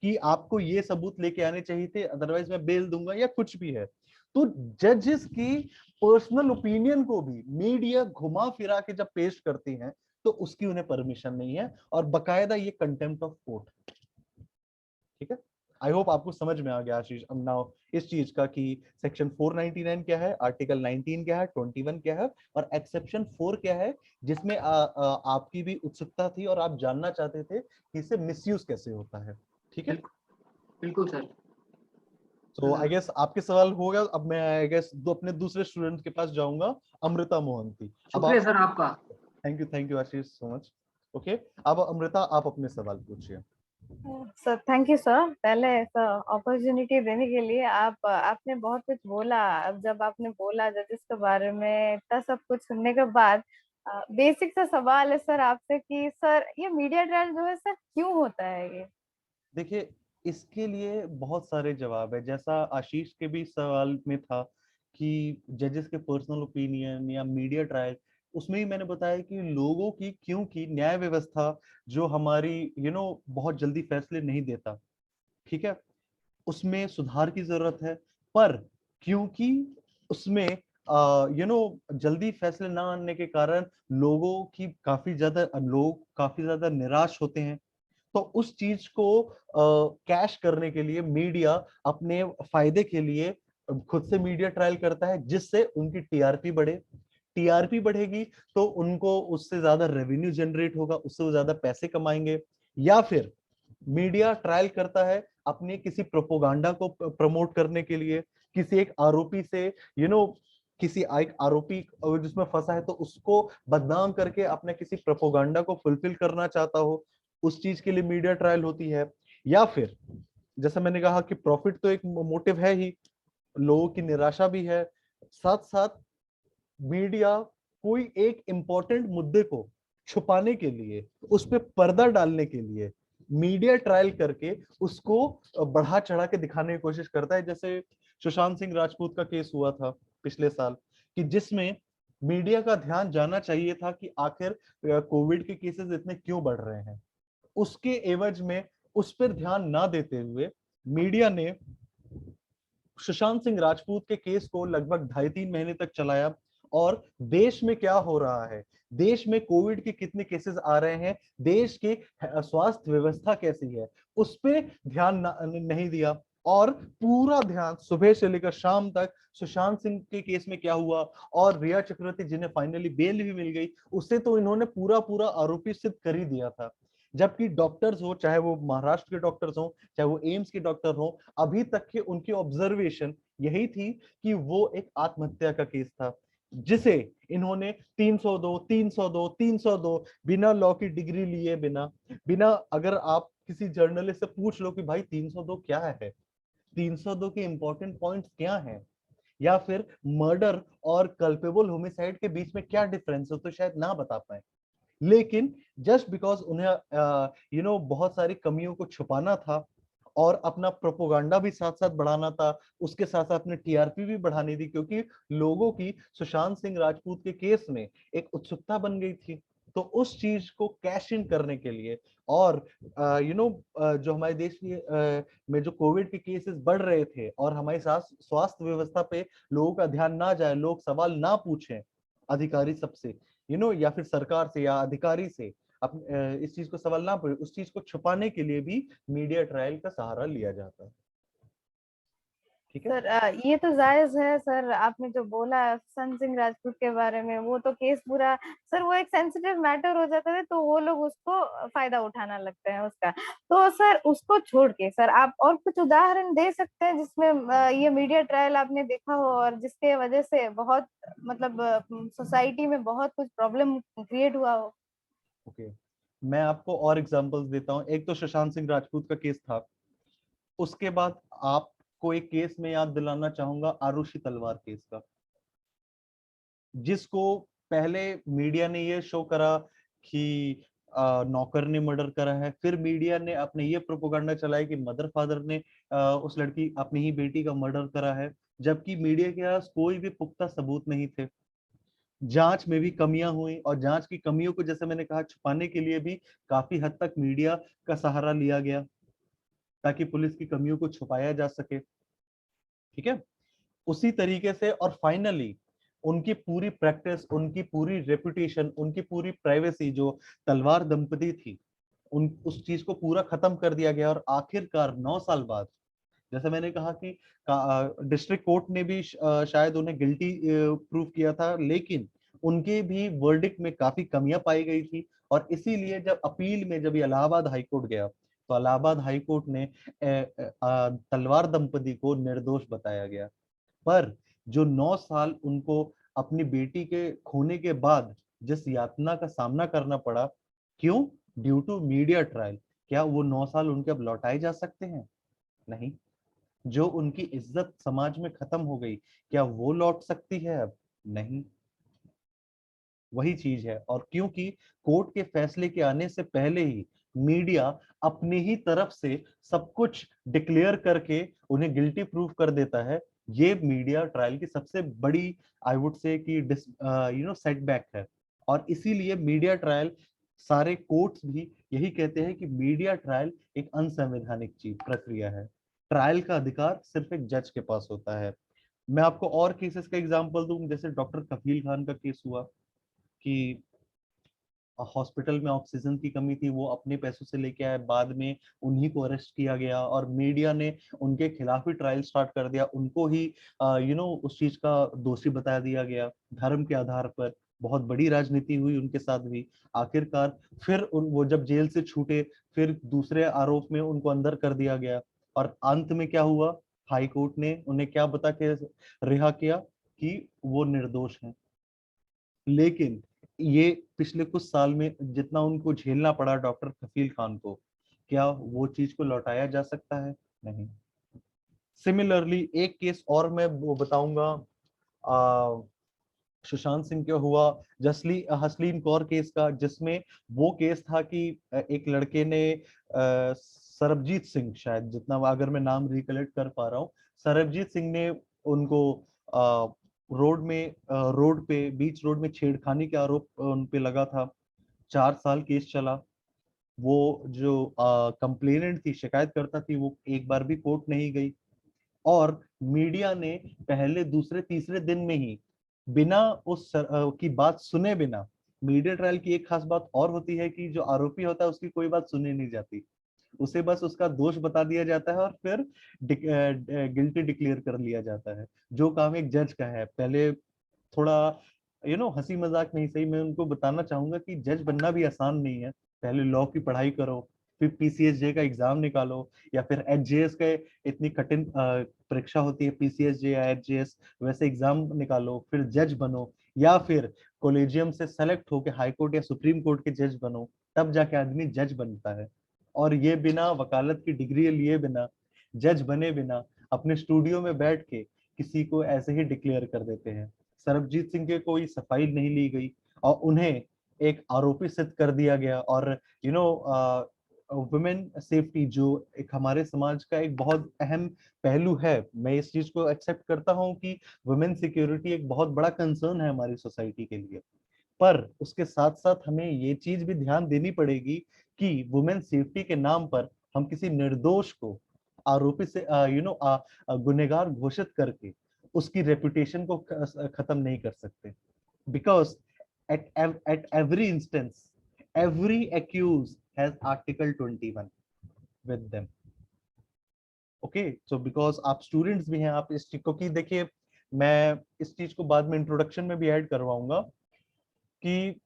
कि आपको ये सबूत लेके आने चाहिए थे, अदरवाइज मैं बेल दूंगा, या कुछ भी है, तो जजेस की पर्सनल ओपिनियन को भी मीडिया घुमा फिरा के जब पेश करती हैं तो उसकी उन्हें परमिशन नहीं है, और बकायदा ये कंटेम्प्ट ऑफ कोर्ट, ठीक है। आई होप आपको समझ में आ गया आशीष अब नाउ इस चीज का कि सेक्शन 499 क्या है, आर्टिकल 19 क्या है, 21 क्या है, और एक्सेप्शन 4 क्या है, जिसमें आपकी भी उत्सुकता थी और आप जानना चाहते थे कि इसे मिसयूज कैसे होता है, ठीक है। बिल्कुल सर। तो आई गेस आपके सवाल हो गया। अब मैं आई गेस अपने दूसरे स्टूडेंट के पास जाऊंगा, अमृता मोहंती। अब शुक्रिया सर आपका। Thank you Ashish so much. Okay, अब अमृता आप अपने सवाल पूछिए। सर थैंक यू सर, पहले सर अपॉर्चुनिटी देने के लिए। आपने बहुत कुछ बोला। अब जब आपने बोला जजेस के बारे में, इतना सब कुछ सुनने के बाद बेसिक सा सवाल है सर आपसे कि सर ये मीडिया ट्रायल जो है सर क्यों होता है ये? देखिए, इसके लिए बहुत सारे जवाब है। जैसा आशीष के भी सवाल में था कि जजेस के पर्सनल ओपिनियन या मीडिया ट्रायल, उसमें ही मैंने बताया कि लोगों की, क्योंकि न्याय व्यवस्था जो हमारी बहुत जल्दी फैसले नहीं देता, ठीक है, उसमें सुधार की जरूरत है। पर क्योंकि उसमें जल्दी फैसले ना आने के कारण लोग काफी ज्यादा निराश होते हैं। तो उस चीज को कैश करने के लिए मीडिया अपने फायदे के लिए खुद से मीडिया ट्रायल करता है, जिससे उनकी टीआरपी बढ़े। टीआरपी बढ़ेगी तो उनको उससे ज्यादा रेवेन्यू जनरेट होगा, उससे वो ज्यादा पैसे कमाएंगे। या फिर मीडिया ट्रायल करता है अपने किसी प्रोपोगंडा को प्रमोट करने के लिए, किसी एक आरोपी से किसी एक आरोपी जिसमें फंसा है तो उसको बदनाम करके अपने किसी प्रोपोगंडा को फुलफिल करना चाहता हो, उस चीज के लिए मीडिया ट्रायल होती है। या फिर जैसा मैंने कहा कि प्रॉफिट तो एक मोटिव है ही, लोगों की निराशा भी है, साथ साथ मीडिया कोई एक इंपॉर्टेंट मुद्दे को छुपाने के लिए, उस पर पर्दा डालने के लिए मीडिया ट्रायल करके उसको बढ़ा चढ़ा के दिखाने की कोशिश करता है। जैसे सुशांत सिंह राजपूत का केस हुआ था पिछले साल, कि जिसमें मीडिया का ध्यान जाना चाहिए था कि आखिर कोविड के केसेस इतने क्यों बढ़ रहे हैं, उसके एवज में उस पर ध्यान ना देते हुए मीडिया ने सुशांत सिंह राजपूत के केस को लगभग 2.5-3 महीने तक चलाया, और देश में क्या हो रहा है, देश में कोविड के कितने केसेस आ रहे हैं, देश के स्वास्थ्य व्यवस्था कैसी है, उस पे ध्यान नहीं दिया। और पूरा ध्यान सुबह से लेकर शाम तक सुशांत सिंह के केस में क्या हुआ, और रिया चक्रवर्ती जिन्हें फाइनली बेल भी मिल गई, उससे तो इन्होंने पूरा पूरा आरोपी सिद्ध कर ही दिया था। जबकि डॉक्टर्स हो, चाहे वो महाराष्ट्र के डॉक्टर्स हो, चाहे वो एम्स के डॉक्टर हो, अभी तक के उनकी ऑब्जर्वेशन यही थी कि वो एक आत्महत्या का केस था, जिसे इन्होंने 302 302 302 बिना लॉ की डिग्री लिए बिना बिना अगर आप किसी जर्नलिस्ट से पूछ लो कि भाई 302 क्या है, 302 के इंपॉर्टेंट पॉइंट्स क्या हैं, या फिर मर्डर और कल्पेबल होमिसाइड के बीच में क्या डिफरेंस है, तो शायद ना बता पाए। लेकिन जस्ट बिकॉज उन्हें बहुत सारी कमियों को छुपाना था और अपना प्रोपोगंडा भी साथ साथ बढ़ाना था, उसके साथ साथ अपने टीआरपी भी बढ़ानी थी, क्योंकि लोगों की सुशांत सिंह राजपूत के केस में एक उत्सुकता बन गई थी। तो उस चीज को कैश इन करने के लिए, और जो हमारे देश में जो कोविड के केसेस बढ़ रहे थे और हमारी स्वास्थ्य व्यवस्था पे लोगों का ध्यान ना जाए, लोग सवाल ना पूछें अधिकारी सबसे, या फिर सरकार से या अधिकारी से इस चीज को सवाल ना पड़े, उस चीज को छुपाने के लिए भी मीडिया ट्रायल का सहारा लिया जाता है। ठीक है सर, ये तो जायज है सर, आपने जो बोला सुशांत सिंह राजपूत के बारे में, वो तो केस पूरा सर, वो एक सेंसिटिव मैटर हो जाता है तो वो लोग उसको फायदा उठाना लगते हैं उसका। तो सर उसको छोड़ के सर आप और कुछ उदाहरण दे सकते हैं जिसमें ये मीडिया ट्रायल आपने देखा हो और जिसके वजह से बहुत मतलब सोसाइटी में बहुत कुछ प्रॉब्लम क्रिएट हुआ हो। ओके, मैं आपको और एग्जांपल्स देता हूँ। एक तो सुशांत सिंह राजपूत का केस था, उसके बाद आपको एक केस में याद दिलाना चाहूंगा, आरुषि तलवार केस का, जिसको पहले मीडिया ने ये शो करा कि नौकर ने मर्डर करा है, फिर मीडिया ने अपने ये प्रोपोगंडा चलाया कि मदर फादर ने उस लड़की अपनी ही बेटी का मर्डर करा है, जबकि मीडिया के पास कोई भी पुख्ता सबूत नहीं थे। जांच में भी कमियां हुई, और जांच की कमियों को, जैसे मैंने कहा, छुपाने के लिए भी काफी हद तक मीडिया का सहारा लिया गया, ताकि पुलिस की कमियों को छुपाया जा सके। ठीक है, उसी तरीके से, और फाइनली उनकी पूरी प्रैक्टिस, उनकी पूरी रेपुटेशन, उनकी पूरी प्राइवेसी, जो तलवार दंपति थी, उस चीज को पूरा खत्म कर दिया गया। और आखिरकार 9 साल बाद, जैसे मैंने कहा कि डिस्ट्रिक्ट कोर्ट ने भी शायद उन्हें गिल्टी प्रूव किया था, लेकिन उनके भी वर्डिक्ट में काफी कमियां पाई गई थी। और इसीलिए जब अपील में जब इलाहाबाद हाई कोर्ट गया, तो इलाहाबाद हाई कोर्ट ने तलवार दंपति को निर्दोष बताया गया। पर जो 9 साल उनको अपनी बेटी के खोने के बाद जिस यातना का सामना करना पड़ा, क्यों? Due to media trial. क्या वो 9 साल उनके अब लौटाए जा सकते हैं? नहीं। जो उनकी इज्जत समाज में खत्म हो गई, क्या वो लौट सकती है अब? नहीं। वही चीज है। और क्योंकि कोर्ट के फैसले के आने से पहले ही मीडिया अपनी ही तरफ से सब कुछ डिक्लेयर करके उन्हें गिल्टी प्रूफ कर देता है, ये मीडिया ट्रायल की सबसे बड़ी, आई वुड से कि सेटबैक है। और इसीलिए मीडिया ट्रायल, सारे कोर्ट्स भी यही कहते हैं कि मीडिया ट्रायल एक अनसंवैधानिक चीज प्रक्रिया है। ट्रायल का अधिकार सिर्फ एक जज के पास होता है। मैं आपको और केसेस का एग्जांपल दूं, जैसे डॉक्टर कफील खान का केस हुआ कि हॉस्पिटल में ऑक्सीजन की कमी थी, वो अपने पैसों से लेके आए, बाद में उन्हीं को अरेस्ट किया गया और मीडिया ने उनके खिलाफ ही ट्रायल स्टार्ट कर दिया, उनको ही उस चीज का दोषी बता दिया गया धर्म के आधार पर। बहुत बड़ी राजनीति हुई उनके साथ भी। आखिरकार फिर वो जब जेल से छूटे, फिर दूसरे आरोप में उनको अंदर कर दिया गया, और अंत में क्या हुआ, हाई कोर्ट ने उन्हें क्या बता के रिहा किया कि वो निर्दोष हैं। लेकिन ये पिछले कुछ साल में जितना उनको झेलना पड़ा डॉक्टर कफील खान को, क्या वो चीज को लौटाया जा सकता है? नहीं। सिमिलरली एक केस और मैं वो बताऊंगा, सुशांत सिंह का हुआ, हसलीन कौर केस का, जिसमें वो केस था कि एक लड़के ने सरबजीत सिंह, शायद जितना अगर मैं नाम रिकलेक्ट कर पा रहा हूँ, सरबजीत सिंह ने उनको रोड पे बीच रोड में छेड़खानी के आरोप उन पे लगा था। 4 साल केस चला। वो जो कंप्लेनेंट थी, शिकायतकर्ता थी, वो एक बार भी कोर्ट नहीं गई, और मीडिया ने पहले दूसरे तीसरे दिन में ही बिना की बात सुने बिना मीडिया ट्रायल की एक खास बात और होती है कि जो आरोपी होता है उसकी कोई बात सुनी नहीं जाती, उसे बस उसका दोष बता दिया जाता है और फिर गिल्टी डिक्लेयर कर लिया जाता है। जो काम एक जज का है, पहले थोड़ा हंसी मजाक नहीं सही, मैं उनको बताना चाहूंगा कि जज बनना भी आसान नहीं है। पहले लॉ की पढ़ाई करो, फिर पीसीएसजे का एग्जाम निकालो, या फिर एचजेएस का इतनी कठिन परीक्षा होती है, पीसीएसजे या एचजेएस, वैसे एग्जाम निकालो, फिर जज बनो, या फिर कॉलेजियम से सेलेक्ट होकर हाई कोर्ट या सुप्रीम कोर्ट के जज बनो, तब जाके आदमी जज बनता है। और ये बिना वकालत की डिग्री लिए बिना, जज बने बिना, अपने स्टूडियो में बैठ के किसी को ऐसे ही डिक्लेयर कर देते हैं। सरबजीत सिंह के कोई सफाई नहीं ली गई और उन्हें एक आरोपी सिद्ध कर दिया गया। और वुमेन सेफ्टी जो एक हमारे समाज का एक बहुत अहम पहलू है, मैं इस चीज को एक्सेप्ट करता हूं कि वुमेन सिक्योरिटी एक बहुत बड़ा कंसर्न है हमारी सोसाइटी के लिए। पर उसके साथ साथ हमें ये चीज भी ध्यान देनी पड़ेगी कि वुमेन सेफ्टी के नाम पर हम किसी निर्दोष को आरोपी से गुनहगार घोषित करके उसकी रेपुटेशन को खत्म नहीं कर सकते। Because at every instance every accuse has article 21 with them. Okay, so because आप स्टूडेंट्स भी हैं, आप इस चीज को, कि देखिए मैं इस चीज को बाद में इंट्रोडक्शन में भी ऐड करवाऊंगा कि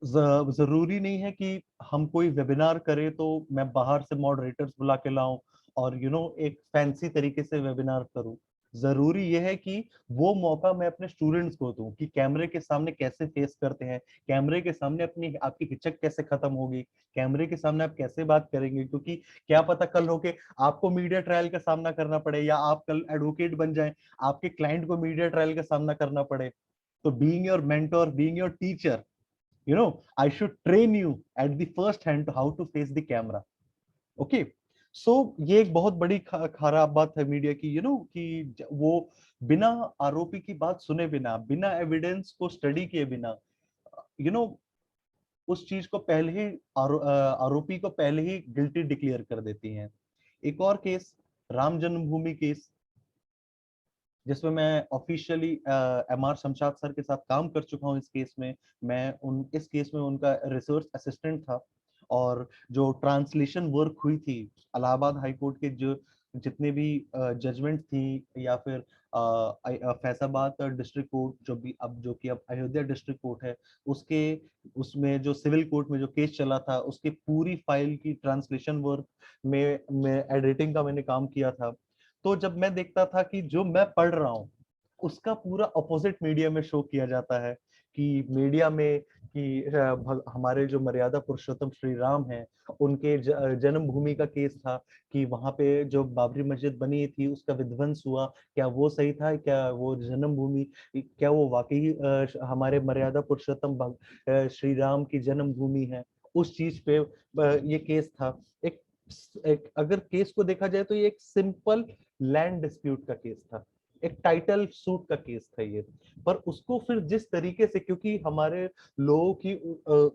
जरूरी नहीं है कि हम कोई वेबिनार करें तो मैं बाहर से मॉडरेटर्स बुला के लाऊं और एक फैंसी तरीके से वेबिनार करूं। जरूरी यह है कि वो मौका मैं अपने स्टूडेंट्स को दूं कि कैमरे के सामने कैसे फेस करते हैं, कैमरे के सामने अपनी आपकी हिचक कैसे खत्म होगी, कैमरे के सामने आप कैसे बात करेंगे, क्योंकि क्या पता कल होके आपको मीडिया ट्रायल का सामना करना पड़े, या आप कल एडवोकेट बन जाएं, आपके क्लाइंट को मीडिया ट्रायल का सामना करना पड़े। तो being your mentor, being your teacher, I should train you at the first hand to how to face the camera. Okay, so ये एक बहुत बड़ी खराब बात है मीडिया की, कि वो बिना आरोपी की बात सुने बिना, बिना एविडेंस को स्टडी किए बिना, यू नो उस चीज को पहले ही आरोपी को पहले ही गिल्टी डिक्लेयर कर देती हैं। एक और केस, राम जन्मभूमि केस, जिसमें मैं ऑफिशियली एमआर शमशाद सर के साथ काम कर चुका हूं। इस केस में इस केस में उनका रिसर्च असिस्टेंट था। और जो ट्रांसलेशन वर्क हुई थी इलाहाबाद हाई कोर्ट के, जो जितने भी जजमेंट थी, या फिर फैजाबाद डिस्ट्रिक्ट कोर्ट जो कि अब अयोध्या डिस्ट्रिक्ट कोर्ट है, उसके उसमें जो सिविल कोर्ट में जो केस चला था, उसकी पूरी फाइल की ट्रांसलेशन वर्क में एडिटिंग का मैंने काम किया था। तो जब मैं देखता था कि जो मैं पढ़ रहा हूँ उसका पूरा अपोजिट मीडिया में शो किया जाता है, कि मीडिया में कि हमारे जो मर्यादा पुरुषोत्तम श्री राम हैं, उनके जन्मभूमि का केस था, कि वहां पे जो बाबरी मस्जिद बनी थी उसका विध्वंस हुआ, क्या वो सही था, क्या वो जन्मभूमि, क्या वो वाकई हमारे मर्यादा पुरुषोत्तम श्री राम की जन्मभूमि है। उस चीज पे ये केस था। एक अगर केस को देखा जाए तो ये एक सिंपल लैंड डिस्प्यूट का केस था, एक टाइटल सूट का केस था ये। पर उसको फिर जिस तरीके से, क्योंकि हमारे लोगों की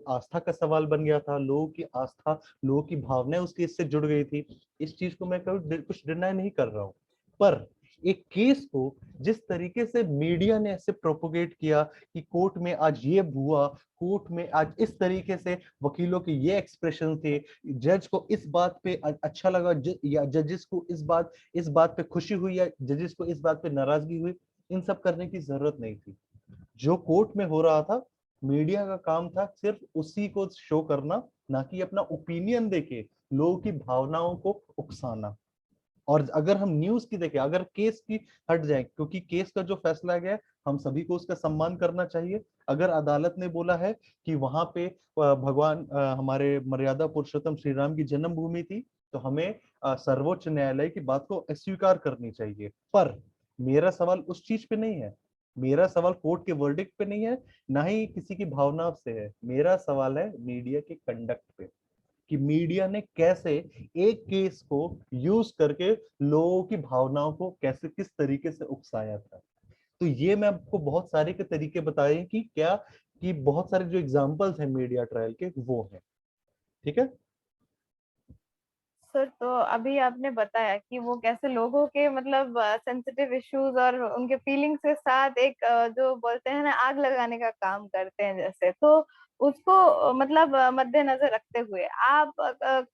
आस्था का सवाल बन गया था, लोगों की आस्था, लोगों की भावनाएं उस केस से जुड़ गई थी। इस चीज को मैं कभी कुछ डिनाई नहीं कर रहा हूँ, पर एक केस को जिस तरीके से मीडिया ने ऐसे प्रोपोगेट किया कि कोर्ट में आज ये हुआ, कोर्ट में आज इस तरीके से वकीलों के ये एक्सप्रेशन थे, जज को इस बात पे अच्छा लगा, या जजेस को इस बात पे खुशी हुई, या जजेस को इस बात पे नाराजगी हुई, इन सब करने की जरूरत नहीं थी। जो कोर्ट में हो रहा था, मीडिया का काम था सिर्फ उसी को शो करना, ना कि अपना ओपिनियन देके लोगों की भावनाओं को उकसाना। और अगर हम न्यूज की देखें, अगर केस की हट जाए, क्योंकि केस का जो फैसला गया हम सभी को उसका सम्मान करना चाहिए। अगर अदालत ने बोला है कि वहां पे भगवान हमारे मर्यादा पुरुषोत्तम श्री राम की जन्मभूमि थी, तो हमें सर्वोच्च न्यायालय की बात को अस्वीकार करनी चाहिए। पर मेरा सवाल उस चीज पे नहीं है, मेरा सवाल कोर्ट के वर्डिक्ट पे नहीं है, ना ही किसी की भावना से है। मेरा सवाल है मीडिया के कंडक्ट पे, कि मीडिया ने कैसे एक केस को यूज करके लोगों की भावनाओं को कैसे किस तरीके से उकसाया था। तो ये मैं आपको बहुत सारे के तरीके बताए कि क्या, कि बहुत सारे जो एग्जांपल्स हैं मीडिया ट्रायल के वो हैं। ठीक है। सर, तो अभी आपने बताया कि वो कैसे लोगों के मतलब सेंसिटिव इश्यूज और उनके फीलिंग्स के साथ एक जो बोलते हैं ना आग लगाने का काम करते हैं जैसे, तो उसको मतलब मद्देनजर रखते हुए आप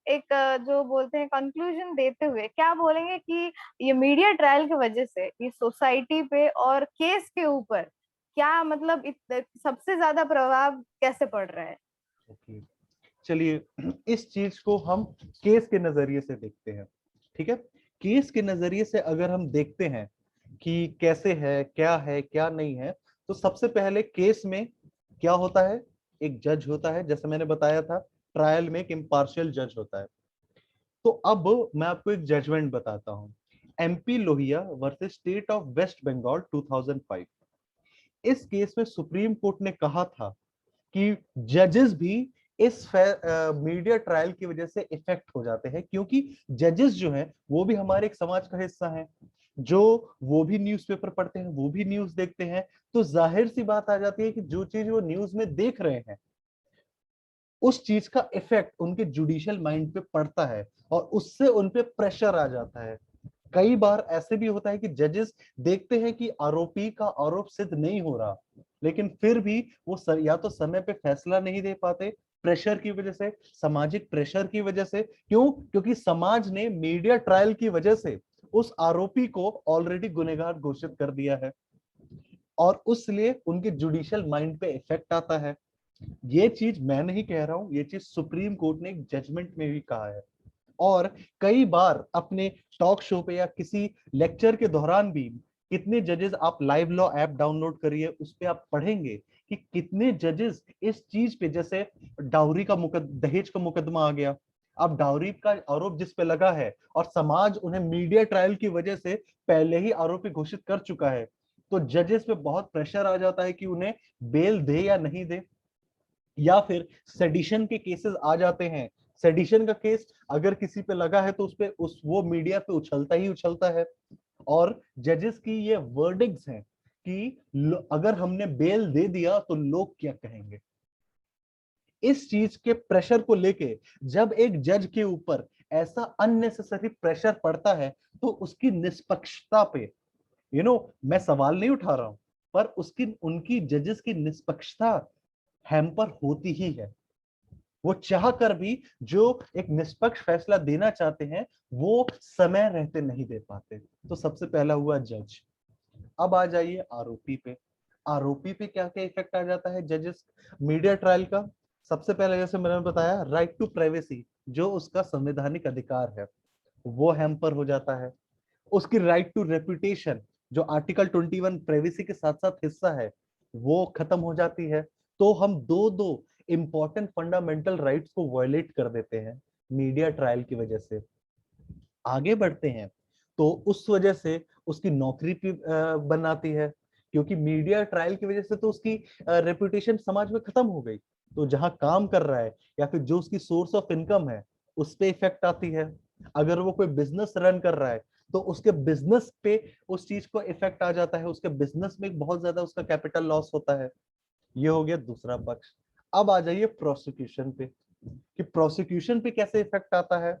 एक जो बोलते हैं कंक्लूजन देते हुए क्या बोलेंगे कि ये मीडिया ट्रायल की वजह से ये सोसाइटी पे और केस के ऊपर क्या मतलब सबसे ज्यादा प्रभाव कैसे पड़ रहा है? ओके, चलिए इस चीज को हम केस के नजरिए से देखते हैं। ठीक है, केस के नजरिए से अगर हम देखते हैं कि कैसे है क्या नहीं है, तो सबसे पहले केस में क्या होता है, एक जज होता है, जैसे मैंने बताया था ट्रायल में एक इम्पार्शियल जज होता है। तो अब मैं आपको एक जजमेंट बताता हूं, M P Lohia versus State of West Bengal 2005। इस केस में सुप्रीम कोर्ट ने कहा था कि जजेस भी इस मीडिया ट्रायल की वजह से इफेक्ट हो जाते हैं, क्योंकि जजेस जो हैं वो भी हमारे एक समाज का हिस्सा हैं, जो वो भी न्यूज़पेपर पढ़ते हैं, वो भी न्यूज़ देखते हैं। तो जाहिर सी बात आ जाती है कि जो चीज वो न्यूज़ में देख रहे हैं उस चीज का इफेक्ट उनके जुडिशियल माइंड पे पड़ता है और उससे उन पे प्रेशर आ जाता है। कई बार ऐसे भी होता है कि जजेस देखते हैं कि आरोपी का आरोप सिद्ध नहीं हो रहा, लेकिन फिर भी वो या तो समय पे फैसला नहीं दे पाते, प्रेशर की वजह से, सामाजिक प्रेशर की वजह से। क्यों? क्योंकि समाज ने मीडिया ट्रायल की वजह से उस आरोपी को ऑलरेडी गुनहगार घोषित कर दिया है और उसलिए उनके जुडिशियल माइंड पे इफेक्ट आता है। ये चीज मैं नहीं कह रहा हूं, ये चीज सुप्रीम कोर्ट ने एक जजमेंट में भी कहा है। और कई बार अपने टॉक शो पे या किसी लेक्चर के दौरान भी कितने जजेस, आप लाइव लॉ ऐप डाउनलोड करिए, उस पे आप पढ़ेंगे कि कितने जजेस इस चीज पे, जैसे डाउरी का दहेज का मुकदमा आ गया, अब डाउरी का आरोप जिस पे लगा है और समाज उन्हें मीडिया ट्रायल की वजह से पहले ही आरोपी घोषित कर चुका है, तो जजेस पे बहुत प्रेशर आ जाता है कि उन्हें बेल दे या नहीं दे। या फिर सेडिशन के केसेस आ जाते हैं, सेडिशन का केस अगर किसी पे लगा है तो उस पे वो मीडिया पे उछलता ही उछलता है। और जजेस की ये वर्डिक्ट्स हैं कि अगर हमने बेल दे दिया तो लोग क्या कहेंगे। इस चीज के प्रेशर को लेके जब एक जज के ऊपर ऐसा अननेसेसरी प्रेशर पड़ता है तो उसकी निष्पक्षता पे, मैं सवाल नहीं उठा रहा हूं, पर उसकी उनकी जजेस की निष्पक्षता हैम्पर होती ही है। वो चाह कर भी जो एक निष्पक्ष फैसला देना चाहते हैं वो समय रहते नहीं दे पाते। तो सबसे पहला हुआ जज। अब आ जाइए आरोपी पे। आरोपी पे क्या क्या इफेक्ट आ जाता है जजेस मीडिया ट्रायल का? सबसे पहले जैसे मैंने बताया, राइट टू प्राइवेसी, जो उसका संवैधानिक अधिकार है वो हैम्पर हो जाता है। उसकी राइट टू रेपुटेशन, जो आर्टिकल 21 प्राइवेसी के साथ साथ हिस्सा है, वो खत्म हो जाती है। तो हम दो दो इंपॉर्टेंट फंडामेंटल राइट्स को वायलेट कर देते हैं मीडिया ट्रायल की वजह से। आगे बढ़ते हैं तो उस वजह से उसकी नौकरी भी बनाती है, क्योंकि मीडिया ट्रायल की वजह से तो उसकी रेपुटेशन समाज में खत्म हो गई। तो जहां काम कर रहा है या फिर जो उसकी सोर्स ऑफ इनकम है उस पे इफेक्ट आती है। अगर वो कोई बिजनेस रन कर रहा है तो उसके बिजनेस पे उस चीज को इफेक्ट आ जाता है, उसके बिजनेस में बहुत ज्यादा उसका कैपिटल लॉस होता है। ये हो गया दूसरा पक्ष। अब आ जाइए प्रोसिक्यूशन पे, कि प्रोसिक्यूशन पे कैसे इफेक्ट आता है।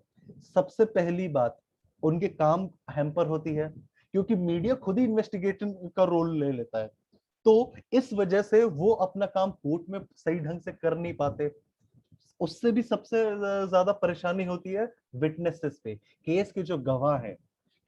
सबसे पहली बात, उनके काम हैम्पर होती है, क्योंकि मीडिया खुद ही इन्वेस्टिगेशन का रोल ले लेता है। तो इस वजह से वो अपना काम कोर्ट में सही ढंग से कर नहीं पाते। उससे भी सबसे ज्यादा परेशानी होती है विटनेसेस पे, केस के जो गवाह है,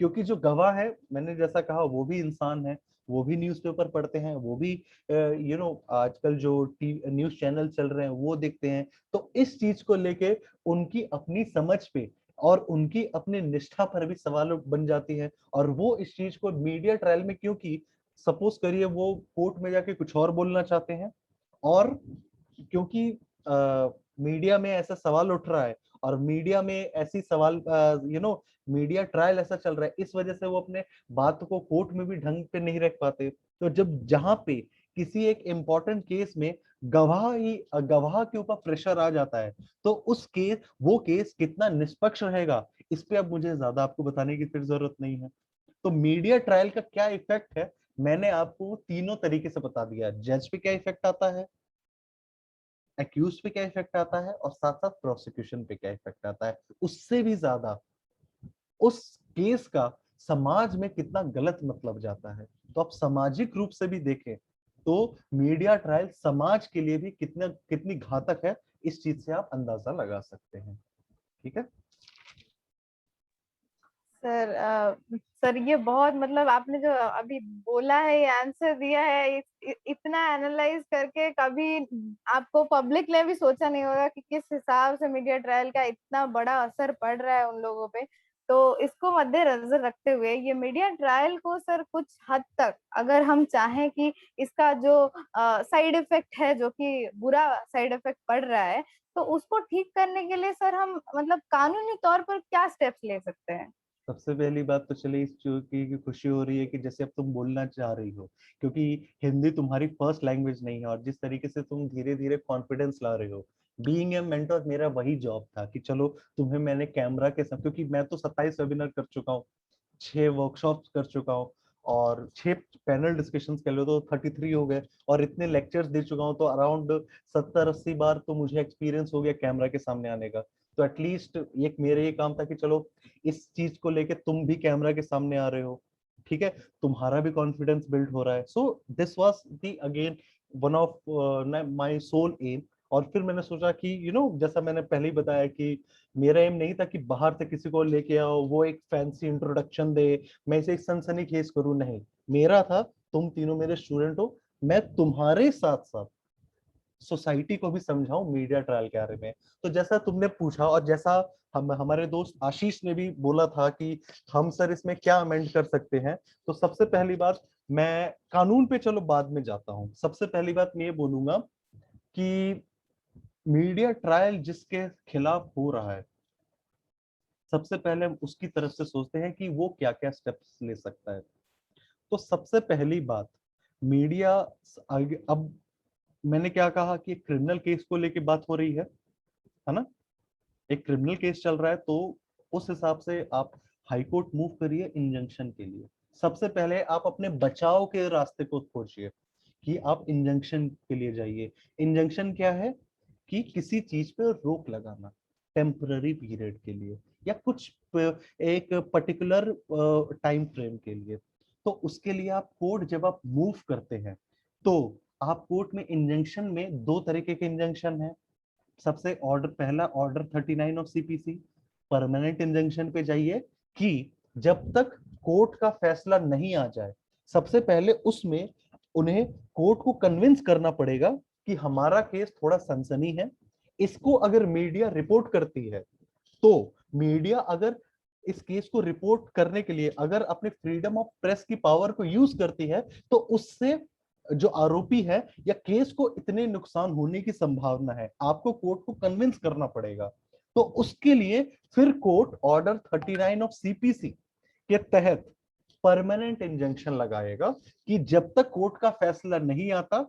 क्योंकि जो गवाह है, मैंने जैसा कहा, वो भी इंसान है, वो भी न्यूज़पेपर पढ़ते हैं, वो भी आजकल जो न्यूज चैनल चल रहे हैं वो देखते हैं। तो इस चीज को लेके उनकी अपनी समझ पे और उनकी अपनी निष्ठा पर भी सवाल बन जाती है। और वो इस चीज को मीडिया ट्रायल में, क्योंकि सपोज करिए वो कोर्ट में जाके कुछ और बोलना चाहते हैं, और क्योंकि मीडिया में ऐसा सवाल उठ रहा है और मीडिया में ऐसी सवाल मीडिया ट्रायल ऐसा चल रहा है, इस वजह से वो अपने बात को कोर्ट में भी ढंग पे नहीं रख पाते। तो जब जहां पे किसी एक इंपॉर्टेंट केस में गवाह के ऊपर प्रेशर आ जाता है, तो वो केस कितना निष्पक्ष रहेगा, इस पे अब मुझे ज्यादा आपको बताने की फिर जरूरत नहीं है। तो मीडिया ट्रायल का क्या इफेक्ट है, मैंने आपको तीनों तरीके से बता दिया। जज पे क्या इफेक्ट आता है, एक्यूज पे क्या इफेक्ट आता है और साथ साथ प्रोसिक्यूशन पे क्या इफेक्ट आता है, उससे भी ज्यादा उस केस का समाज में कितना गलत मतलब जाता है। तो आप सामाजिक रूप से भी देखें तो मीडिया ट्रायल समाज के लिए भी कितनी घातक है, इस चीज से आप अंदाजा लगा सकते हैं। ठीक है सर सर ये बहुत मतलब आपने जो अभी बोला है, ये आंसर दिया है, इतना एनालाइज करके कभी आपको पब्लिक ने भी सोचा नहीं होगा कि किस हिसाब से मीडिया ट्रायल का इतना बड़ा असर पड़ रहा है उन लोगों पे। तो इसको मद्देनजर रखते हुए ये मीडिया ट्रायल को सर कुछ हद तक अगर हम चाहें कि इसका जो साइड इफेक्ट है, जो कि बुरा साइड इफेक्ट पड़ रहा है, तो उसको ठीक करने के लिए सर हम मतलब कानूनी तौर पर क्या स्टेप्स ले सकते हैं? सबसे पहली बात तो चलिए इस चीज की खुशी हो रही है कि जैसे अब तुम बोलना चाह रही हो, क्योंकि हिंदी तुम्हारी फर्स्ट लैंग्वेज नहीं है, और जिस तरीके से तुम धीरे धीरे कॉन्फिडेंस ला रहे हो, बीइंग ए मेंटर मेरा वही जॉब था कि चलो तुम्हें मैंने कैमरा के साथ, क्योंकि मैं तो 27 वेबिनार कर चुका हूँ, 6 वर्कशॉप्स कर चुका हूँ, और 6 पैनल डिस्कशंस कर लो तो 33 हो गए, और इतने लेक्चर्स दे चुका हूँ, तो अराउंड 70-80 बार तो मुझे एक्सपीरियंस हो गया कैमरा के सामने आने का। तो एटलीस्ट एक मेरे ये काम था कि चलो इस चीज को लेके तुम भी कैमरा के सामने आ रहे हो, ठीक है, तुम्हारा भी कॉन्फिडेंस बिल्ड हो रहा है। So this was the again one of my sole aim. और फिर मैंने सोचा कि जैसा मैंने पहले ही बताया कि मेरा एम नहीं था कि बाहर से किसी को लेके आओ, वो एक फैंसी इंट्रोडक्शन दे, मैं इसे एक सनसनीखेज करूं, नहीं। मेरा था तुम तीनों मेरे स्टूडेंट हो, मैं तुम्हारे साथ साथ सोसाइटी को भी समझाऊं मीडिया ट्रायल के बारे में। तो जैसा तुमने पूछा, और जैसा हमारे दोस्त आशीष ने भी बोला था कि हम सर इसमें क्या अमेंड कर सकते हैं, तो सबसे पहली बात, मैं कानून पे चलो बाद में जाता हूं, सबसे पहली बात मैं ये बोलूंगा कि मीडिया ट्रायल जिसके खिलाफ हो रहा है, सबसे पहले हम उसकी तरफ से सोचते हैं कि वो क्या क्या स्टेप्स ले सकता है। तो सबसे पहली बात, मीडिया अब मैंने क्या कहा कि क्रिमिनल केस को लेके बात हो रही है ना, एक क्रिमिनल केस चल रहा है, तो उस हिसाब से आप हाई कोर्ट मूव करिए इंजंक्शन के लिए। सबसे पहले आप अपने बचाव के रास्ते को खोजिए कि आप इंजंक्शन के लिए जाइए। इंजंक्शन क्या है कि किसी चीज पे रोक लगाना टेम्पररी पीरियड के लिए, या कुछ एक पर्टिकुलर टाइम फ्रेम के लिए। तो उसके लिए आप कोर्ट जब आप मूव करते हैं, तो आप कोर्ट में इंजंक्शन में दो तरीके के इंजंक्शन है। सबसे पहला order 39 of CPC, permanent injunction पे जाइए कि जब तक कोर्ट का फैसला नहीं आ जाए, सबसे पहले उसमें उन्हें कोर्ट को कन्विंस करना पड़ेगा कि हमारा केस थोड़ा सनसनी है, इसको अगर मीडिया रिपोर्ट करती है, तो मीडिया अगर इस केस को रिपोर्ट करने के लिए अगर अपने फ्रीडम ऑफ प्रेस की पावर को यूज करती है, तो उससे जो आरोपी है या केस को इतने नुकसान होने की संभावना है, आपको कोर्ट को कन्विंस करना पड़ेगा। तो उसके लिए फिर कोर्ट ऑर्डर 39 ऑफ सीपीसी के तहत परमानेंट इंजंक्शन लगाएगा कि जब तक कोर्ट का फैसला नहीं आता,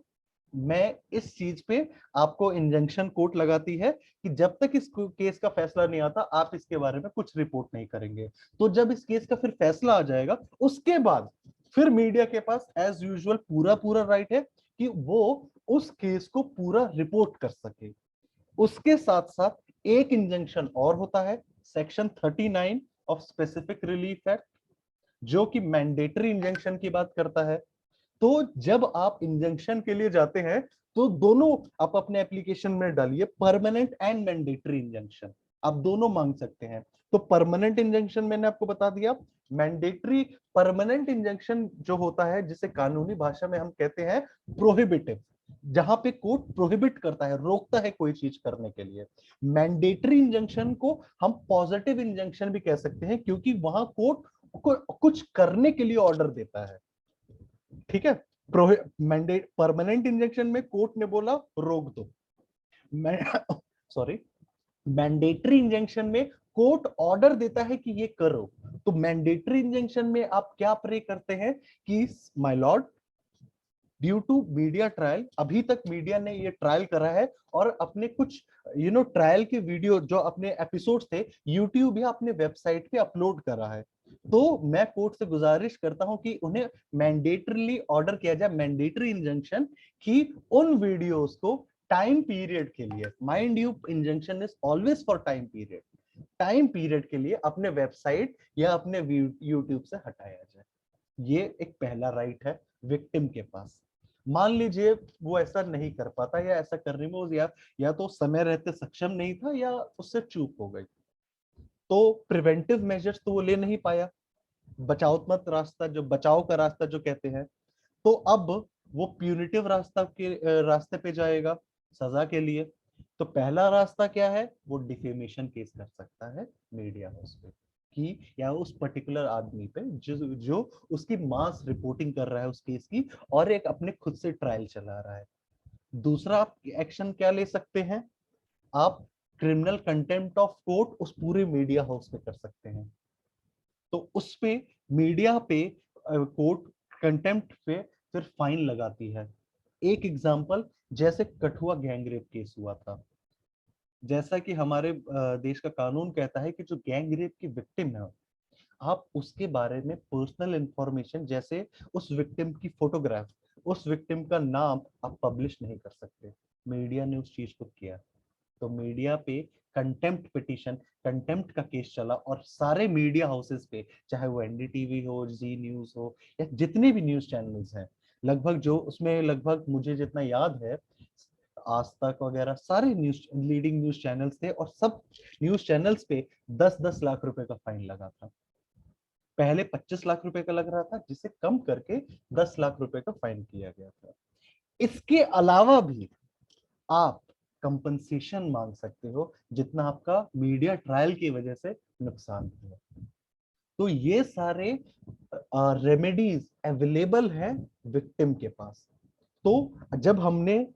मैं इस चीज पे आपको इंजंक्शन कोर्ट लगाती है कि जब तक इस केस का फैसला नहीं आता आप इसके बारे में कुछ रिपोर्ट नहीं करेंगे। तो जब इस केस का फिर फैसला आ जाएगा, उसके बाद फिर मीडिया के पास एज यूजुअल पूरा पूरा राइट है कि वो उस केस को पूरा रिपोर्ट कर सके। उसके साथ साथ एक इंजंक्शन और होता है, section 39 of specific relief act, जो कि मैंडेटरी इंजंक्शन की बात करता है। तो जब आप इंजंक्शन के लिए जाते हैं, तो दोनों आप अपने एप्लीकेशन में डालिए, परमानेंट एंड मैंडेटरी इंजंक्शन, आप दोनों मांग सकते हैं। तो परमानेंट इंजंक्शन मैंने आपको बता दिया। मैंडेटरी परमानेंट इंजंक्शन जो होता है, जिसे कानूनी भाषा में हम कहते हैं प्रोहिबिटिव, जहां पे कोर्ट प्रोहिबिट करता है, रोकता है कोई चीज करने के लिए। मैंडेटरी इंजंक्शन को हम पॉजिटिव इंजंक्शन भी कह सकते हैं, क्योंकि वहां कोर्ट को कुछ करने के लिए ऑर्डर देता है। ठीक है, मैंडेट परमानेंट इंजेक्शन में कोर्ट ने बोला रोक दो, मैं सॉरी, मैंडेटरी इंजेक्शन में कोर्ट ऑर्डर देता है कि ये करो। तो मैंडेटरी इंजेक्शन में आप क्या प्रे करते हैं कि my lord, due to media trial, अभी तक मीडिया ने ये ट्रायल करा है और अपने कुछ ट्रायल के वीडियो जो अपने एपिसोड्स थे यूट्यूब या अपने वेबसाइट पे अपलोड करा है। तो मैं कोर्ट से गुजारिश करता हूं कि उन्हें मैंडेटरीली ऑर्डर किया जाए, मैंडेटरी इंजंक्शन, कि उन वीडियोस को टाइम पीरियड के लिए, mind you, injunction is always for time period, time period के लिए अपने वेबसाइट या अपने यूट्यूब से हटाया जाए। ये एक पहला राइट है विक्टिम के पास। मान लीजिए वो ऐसा नहीं कर पाता, या ऐसा करने में वो या तो समय रहते सक्षम नहीं था, या उससे चूक हो गई, तो प्रिवेंटिव मेजर्स तो वो ले नहीं पाया, बचावात्मक रास्ता, जो बचाव का रास्ता जो कहते हैं, तो अब वो प्यूनिटिव रास्ते पे जाएगा सजा के लिए। तो पहला रास्ता क्या है, वो डिफेमेशन केस कर सकता है मीडिया हाउस पे, कि या उस पर्टिकुलर आदमी पे जो उसकी मास रिपोर्टिंग कर रहा है उस केस की, और एक अपने खुद से ट्रायल चला रहा है। दूसरा आप एक्शन क्या ले सकते हैं, आप क्रिमिनल कंटेम्प्ट ऑफ कोर्ट उस पूरे मीडिया हाउस पे कर सकते हैं। तो उस पे मीडिया पे कोर्ट कंटेम्प्ट पे फिर फाइन लगाती है। एक एग्जांपल, जैसे कठुआ गैंग रेप केस हुआ था, जैसा कि हमारे देश का कानून कहता है कि जो गैंग रेप की विक्टिम है, आप उसके बारे में पर्सनल इंफॉर्मेशन, जैसे उस विक्टिम की फोटोग्राफ, उस विक्टिम का नाम आप पब्लिश नहीं कर सकते। मीडिया ने उस चीज को किया, तो मीडिया पे कंटेम्प्ट पिटीशन, कंटेम्प्ट का केस चला, और सारे मीडिया हाउसेस पे, चाहे वो एनडीटीवी हो, जी न्यूज हो, या जितने भी न्यूज चैनल्स हैं, लगभग जो उसमें, लगभग मुझे जितना याद है, आज तक वगैरह सारे न्यूज लीडिंग न्यूज चैनल्स थे, और सब न्यूज चैनल्स पे 10-10 लाख रुपए का फाइन लगा था। पहले 25 लाख रुपए का लग रहा था, जिसे कम करके 10 लाख रुपए का फाइन किया गया था। इसके अलावा भी आप कंपनसेशन मांग सकते हो, जितना आपका मीडिया ट्रायल की वजह से नुकसान हुआ। तो ये सारे रेमेडीज अवेलेबल है विक्टिम के पास। तो जब हमने,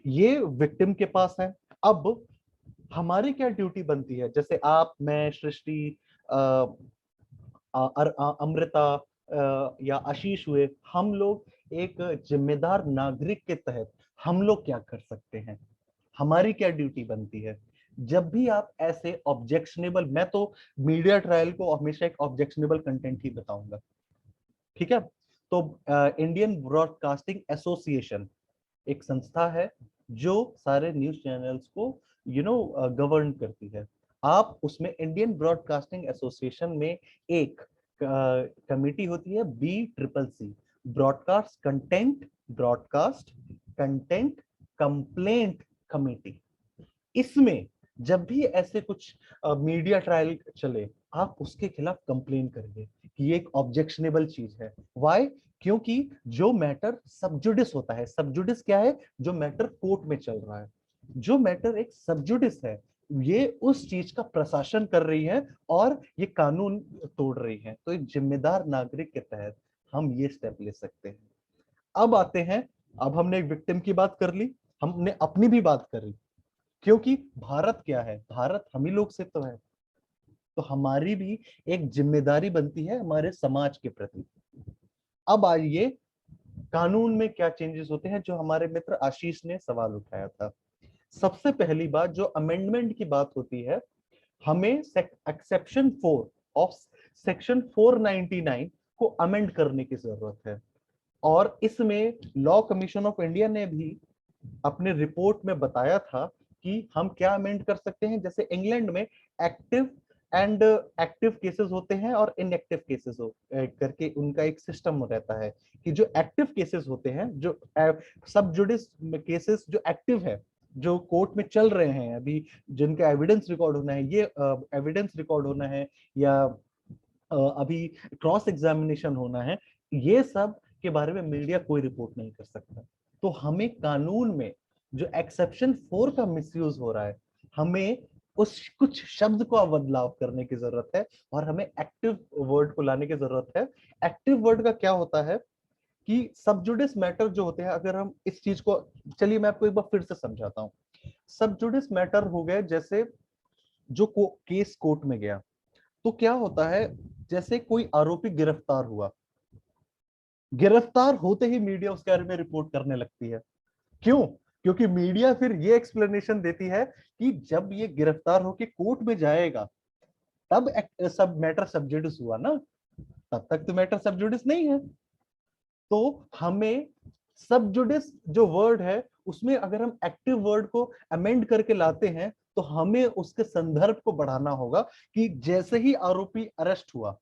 ये विक्टिम के पास है, अब हमारी क्या ड्यूटी बनती है, जैसे आप, मैं, सृष्टि, अमृता या आशीष हुए, हम लोग एक जिम्मेदार नागरिक के तहत हम लोग क्या कर सकते हैं, हमारी क्या ड्यूटी बनती है। जब भी आप ऐसे ऑब्जेक्शनेबल, मैं तो मीडिया ट्रायल को हमेशा एक ऑब्जेक्शनेबल कंटेंट ही बताऊंगा, ठीक है। तो इंडियन ब्रॉडकास्टिंग एसोसिएशन एक संस्था है जो सारे न्यूज चैनल्स को गवर्न करती है। आप उसमें इंडियन ब्रॉडकास्टिंग एसोसिएशन में एक कमेटी होती है, BCCC, broadcast content complaint committee. इसमें जब भी ऐसे कुछ मीडिया ट्रायल चले, आप उसके खिलाफ कंप्लेन करिए कि ये एक ऑब्जेक्शनेबल चीज है। व्हाई? क्योंकि जो मैटर सबजुडिस होता है, सबजुडिस क्या है, जो मैटर कोर्ट में चल रहा है, जो मैटर एक सबजुडिस है, ये उस चीज का प्रशासन कर रही है और ये कानून तोड़ रही है। तो एक जिम्मेदार नागरिक के तहत हम ये स्टेप ले सकते हैं। अब आते हैं, अब हमने एक विक्टिम की बात कर ली, हमने अपनी भी बात करी, क्योंकि भारत क्या है, भारत हम ही लोग से तो है, तो हमारी भी एक जिम्मेदारी बनती है हमारे समाज के प्रति। अब आइए कानून में क्या चेंजेस होते हैं, जो हमारे मित्र आशीष ने सवाल उठाया था। सबसे पहली बात, जो अमेंडमेंट की बात होती है, हमें एक्सेप्शन 4 ऑफ सेक्शन 499 को अमेंड करने की जरूरत है। और इसमें लॉ कमीशन ऑफ इंडिया ने भी अपने रिपोर्ट में बताया था कि हम क्या अमेंड कर सकते हैं। जैसे इंग्लैंड में एक्टिव केसेस होते हैं और इनएक्टिव केसेस करके उनका एक सिस्टम रहता है, कि जो एक्टिव केसेस होते हैं, जो सब जुडिस केसेस जो एक्टिव है, जो कोर्ट में चल रहे हैं अभी, जिनका एविडेंस रिकॉर्ड होना है, ये एविडेंस रिकॉर्ड होना है, या अभी क्रॉस एग्जामिनेशन होना है, ये सब के बारे में मीडिया कोई रिपोर्ट नहीं कर सकता। तो हमें कानून में जो एक्सेप्शन 4 का मिसयूज हो रहा है, हमें उस कुछ शब्द को बदलाव करने की जरूरत है, और हमें एक्टिव वर्ड को लाने की जरूरत है। एक्टिव वर्ड का क्या होता है कि सबजुडिस मैटर जो होते हैं, अगर हम इस चीज को, चलिए मैं आपको एक बार फिर से समझाता हूँ। सबजुडिस मैटर हो गए, जैसे जो केस कोर्ट में गया, तो क्या होता है, जैसे कोई आरोपी गिरफ्तार हुआ, गिरफ्तार होते ही मीडिया उसके बारे में रिपोर्ट करने लगती है। क्यों? क्योंकि मीडिया फिर ये एक्सप्लेनेशन देती है कि जब ये गिरफ्तार होके कोर्ट में जाएगा, तब सब मैटर सबजुडिस हुआ ना, तब तक तो मैटर सबजुडिस नहीं है। तो हमें सबजुडिस जो वर्ड है उसमें अगर हम एक्टिव वर्ड को अमेंड करके लाते हैं तो हमें उसके संदर्भ को बढ़ाना होगा कि जैसे ही आरोपी अरेस्ट हुआ,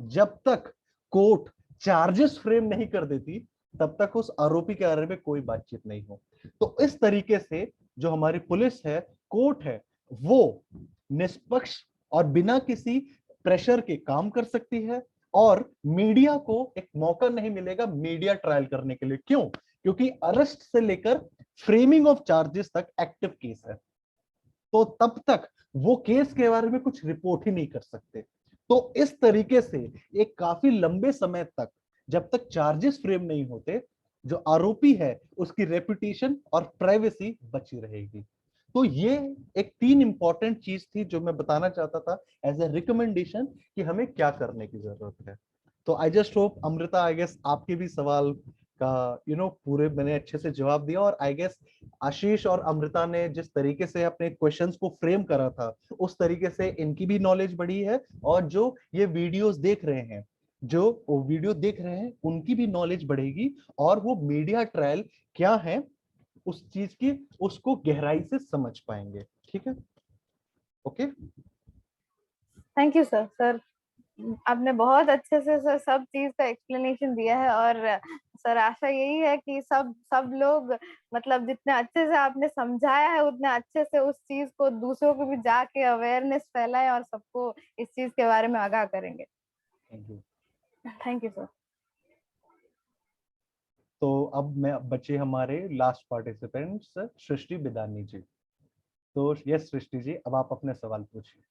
जब तक कोर्ट चार्जेस फ्रेम नहीं कर देती तब तक उस आरोपी के बारे में कोई बातचीत नहीं हो। तो इस तरीके से जो हमारी पुलिस है, कोर्ट है, वो निष्पक्ष और बिना किसी प्रेशर के काम कर सकती है, और मीडिया को एक मौका नहीं मिलेगा मीडिया ट्रायल करने के लिए। क्यों? क्योंकि अरेस्ट से लेकर फ्रेमिंग ऑफ चार्जेस तक एक्टिव केस है, तो तब तक वो केस के बारे में कुछ रिपोर्ट ही नहीं कर सकते। तो इस तरीके से एक काफी लंबे समय तक, जब तक चार्जेस फ्रेम नहीं होते, जो आरोपी है उसकी रेपुटेशन और प्राइवेसी बची रहेगी। तो ये एक 3 इंपॉर्टेंट चीज थी जो मैं बताना चाहता था एज ए रिकमेंडेशन कि हमें क्या करने की जरूरत है। तो I just hope Amrita, I guess आपके भी सवाल का पूरे मैंने अच्छे से जवाब दिया, और आई गेस आशीष और अमृता ने जिस तरीके से अपने क्वेश्चंस को फ्रेम करा था उस तरीके से इनकी भी नॉलेज बढ़ी है, और जो ये वीडियोस देख रहे हैं, जो वो वीडियो देख रहे हैं, उनकी भी नॉलेज बढ़ेगी, और वो मीडिया ट्रायल क्या है उस चीज की उसको गहराई से समझ पाएंगे। ठीक है? Okay, thank you sir. Sir आपने बहुत अच्छे से सर सब चीज का एक्सप्लेनेशन दिया है, और सर आशा यही है कि सब लोग मतलब जितने अच्छे से आपने समझाया है उतने अच्छे से उस चीज को दूसरों को भी जाके अवेयरनेस फैलाए और सबको इस चीज के बारे में आगाह करेंगे। Thank you. Thank you sir. तो अब मैं बचे हमारे लास्ट पार्टिसिपेंट्स सृष्टि बिदानी जी। तो यस सृष्टि जी, अब आप अपने सवाल पूछिए।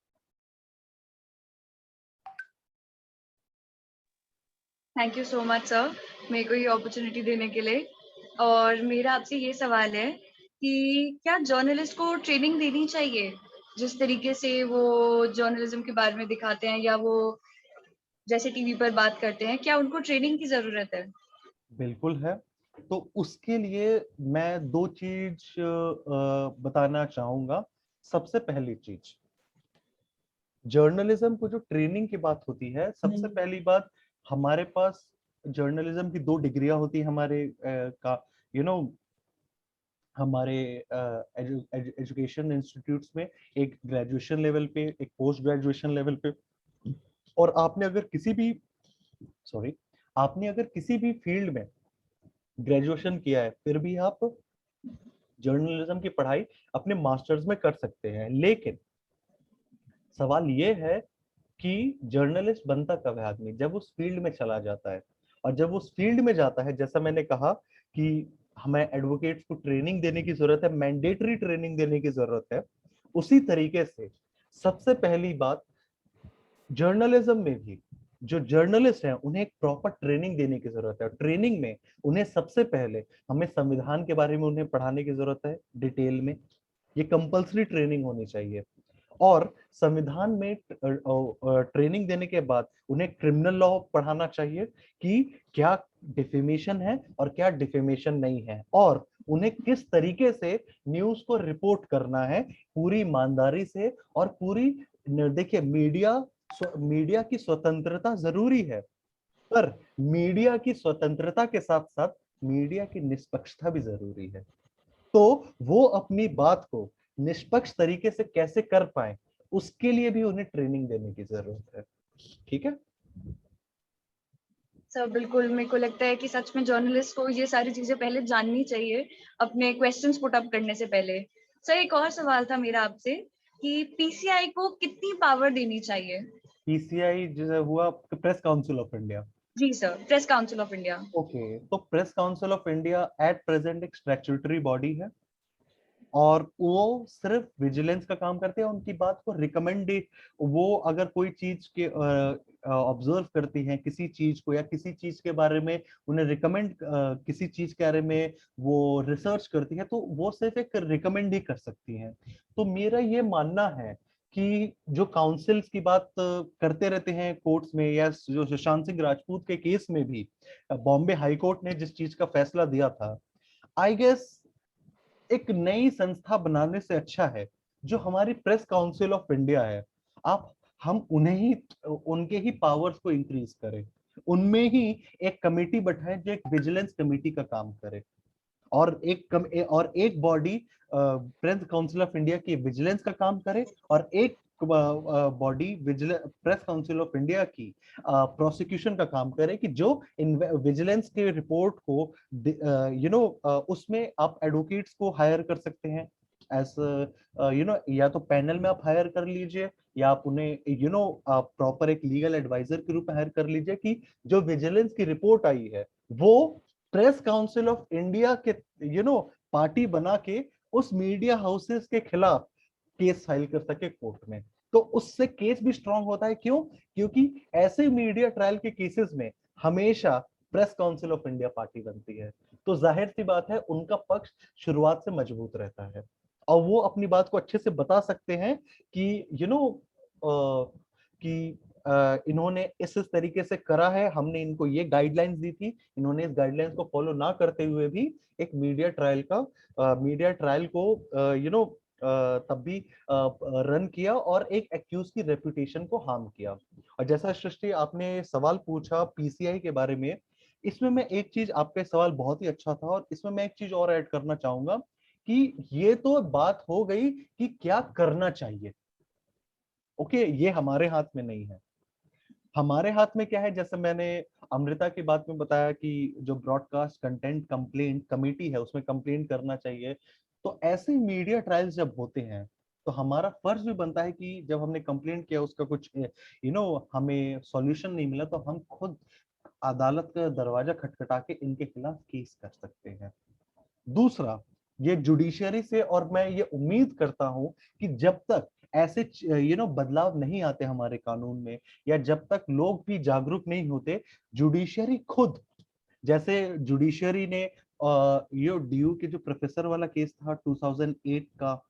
Thank you so much sir, मेरे को ये अपॉर्चुनिटी देने के लिए। और मेरा आपसे ये सवाल है कि क्या जर्नलिस्ट को ट्रेनिंग देनी चाहिए, जिस तरीके से वो जर्नलिज्म के बारे में दिखाते हैं या वो जैसे टीवी पर बात करते हैं, क्या उनको ट्रेनिंग की जरूरत है? बिल्कुल है। तो उसके लिए मैं 2 चीज बताना चाहूंगा। सबसे पहली चीज, जर्नलिज्म को जो ट्रेनिंग की बात होती है, सबसे पहली बात, हमारे पास जर्नलिज्म की 2 डिग्रियां होती है हमारे का यू नो हमारे एजुकेशन इंस्टीट्यूट्स में, एक ग्रेजुएशन लेवल पे, एक पोस्ट ग्रेजुएशन लेवल पे। और आपने अगर किसी भी फील्ड में ग्रेजुएशन किया है, फिर भी आप जर्नलिज्म की पढ़ाई अपने मास्टर्स में कर सकते हैं। लेकिन सवाल ये है कि जर्नलिस्ट बनता कब है आदमी? जब उस फील्ड में चला जाता है। और जब उस फील्ड में जाता है, जैसा मैंने कहा कि हमें एडवोकेट्स को ट्रेनिंग देने की जरूरत है, मैंडेटरी ट्रेनिंग देने की जरूरत है, उसी तरीके से सबसे पहली बात, जर्नलिज्म में भी जो जर्नलिस्ट हैं उन्हें एक प्रॉपर ट्रेनिंग देने की जरूरत है। ट्रेनिंग में उन्हें सबसे पहले हमें संविधान के बारे में उन्हें पढ़ाने की जरूरत है डिटेल में। ये कंपल्सरी ट्रेनिंग होनी चाहिए। और संविधान में ट्रेनिंग देने के बाद उन्हें क्रिमिनल लॉ पढ़ाना चाहिए कि क्या डिफेमेशन है और क्या डिफेमेशन नहीं है, और उन्हें किस तरीके से न्यूज को रिपोर्ट करना है पूरी ईमानदारी से। और पूरी देखिए, मीडिया की स्वतंत्रता जरूरी है, पर मीडिया की स्वतंत्रता के साथ साथ मीडिया की निष्पक्षता भी जरूरी है। तो वो अपनी बात को निष्पक्ष तरीके से कैसे कर पाए, उसके लिए भी उन्हें ट्रेनिंग देने की जरूरत है। ठीक है? सर बिल्कुल, मेरे को लगता है कि सच में जर्नलिस्ट को ये सारी चीजें पहले जाननी चाहिए अपने क्वेश्चंस पुट अप करने से पहले। सर एक और सवाल था मेरा आपसे कि पीसीआई को कितनी पावर देनी चाहिए? पीसीआई जो हुआ प्रेस काउंसिल ऑफ इंडिया। जी sir, press council of India. Okay, तो press council of India at present एक स्टैट्यूटरी बॉडी है, और वो सिर्फ विजिलेंस का काम करते हैं। उनकी बात को रिकमेंड, वो अगर कोई चीज के ऑब्जर्व करती हैं किसी चीज को, या किसी चीज के बारे में उन्हें रिकमेंड, किसी चीज के बारे में वो रिसर्च करती है, तो वो सिर्फ एक रिकमेंड ही कर सकती हैं। तो मेरा ये मानना है कि जो काउंसिल्स की बात करते रहते हैं कोर्ट्स में, या जो सुशांत सिंह राजपूत के केस में भी बॉम्बे हाई कोर्ट ने जिस चीज का फैसला दिया था, आई गेस एक नई संस्था बनाने से अच्छा है जो हमारी प्रेस काउंसिल ऑफ इंडिया है, आप हम उन्हें ही, उनके ही पावर्स को इंक्रीज करें, उनमें ही एक कमेटी बैठाएं जो एक विजिलेंस कमेटी का काम करे। और एक body press council of India की विजिलेंस का काम करे, और एक body press council of India की प्रोसिक्यूशन का काम करे, कि जो विजिलेंस के रिपोर्ट को उसमें आप एडवोकेट्स को हायर कर सकते हैं एज या तो पैनल में आप हायर कर लीजिए, या आप उन्हें प्रॉपर एक लीगल एडवाइजर के रूप में हायर कर लीजिए, कि जो विजिलेंस की रिपोर्ट आई है वो प्रेस काउंसिल ऑफ इंडिया के पार्टी बना के उस मीडिया हाउसेस के खिलाफ केस फाइल कर सके कोर्ट में। तो उससे केस भी स्ट्रांग होता है। क्यों? क्योंकि ऐसे मीडिया ट्रायल के केसेस में हमेशा press council of India party बनती है, तो जाहिर सी बात है उनका पक्ष शुरुआत से मजबूत रहता है, और वो अपनी बात को अच्छे से बता सकते हैं कि कि इन्होंने इस तरीके से करा है, हमने इनको ये गाइडलाइंस दी थी, इन्होंने इस गाइडलाइंस को फॉलो ना करते हुए भी एक मीडिया ट्रायल को तब भी रन किया और एक एक्यूज की रेपुटेशन को हार्म किया। और जैसा सृष्टि आपने सवाल पूछा पीसीआई के बारे में, इसमें मैं एक चीज, आपका सवाल बहुत ही अच्छा था, और इसमें मैं एक चीज और ऐड करना चाहूंगा कि ये तो बात हो गई कि क्या करना चाहिए। ओके, ये हमारे हाथ में नहीं है। हमारे हाथ में क्या है, जैसे मैंने अमृता की बात में बताया कि जो ब्रॉडकास्ट कंटेंट कंप्लेंट कमेटी है उसमें कंप्लेंट करना चाहिए। तो ऐसे मीडिया ट्रायल्स जब होते हैं तो हमारा फर्ज भी बनता है कि जब हमने कंप्लेंट किया, उसका कुछ हमें सॉल्यूशन नहीं मिला, तो हम खुद अदालत का दरवाजा खटखटा के इनके खिलाफ केस कर सकते हैं। दूसरा, ये जुडिशरी से, और मैं ये उम्मीद करता हूं कि जब तक ऐसे बदलाव नहीं आते हमारे कानून में, या जब तक लोग भी जागरूक नहीं होते, जुडिशरी खुद, जैसे जुडिशरी ने ये डीयू के जो प्रोफेसर वाला केस था 2008 का,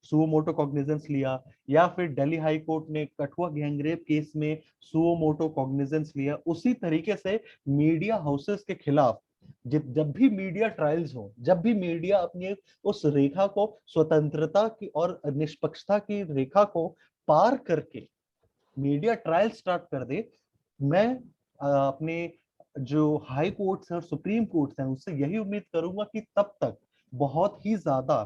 सुओ मोटो कॉग्निजेंस लिया, या फिर दिल्ली हाई कोर्ट ने कठुआ गैंगरेप केस में सुओ मोटो कॉग्निजेंस लिया, उसी तरीके से मीडिया हाउसेस के खिलाफ जब भी मीडिया ट्रायल्स हो, जब भी मीडिया अपनी उस रेखा को, स्वतंत्रता की और निष्पक्षता की रेखा को पार करके मीडिया ट्रायल स्टार्ट कर दे, मैं अपने जो हाई कोर्ट्स है और सुप्रीम कोर्ट्स हैं उससे यही उम्मीद करूंगा कि तब तक बहुत ही ज्यादा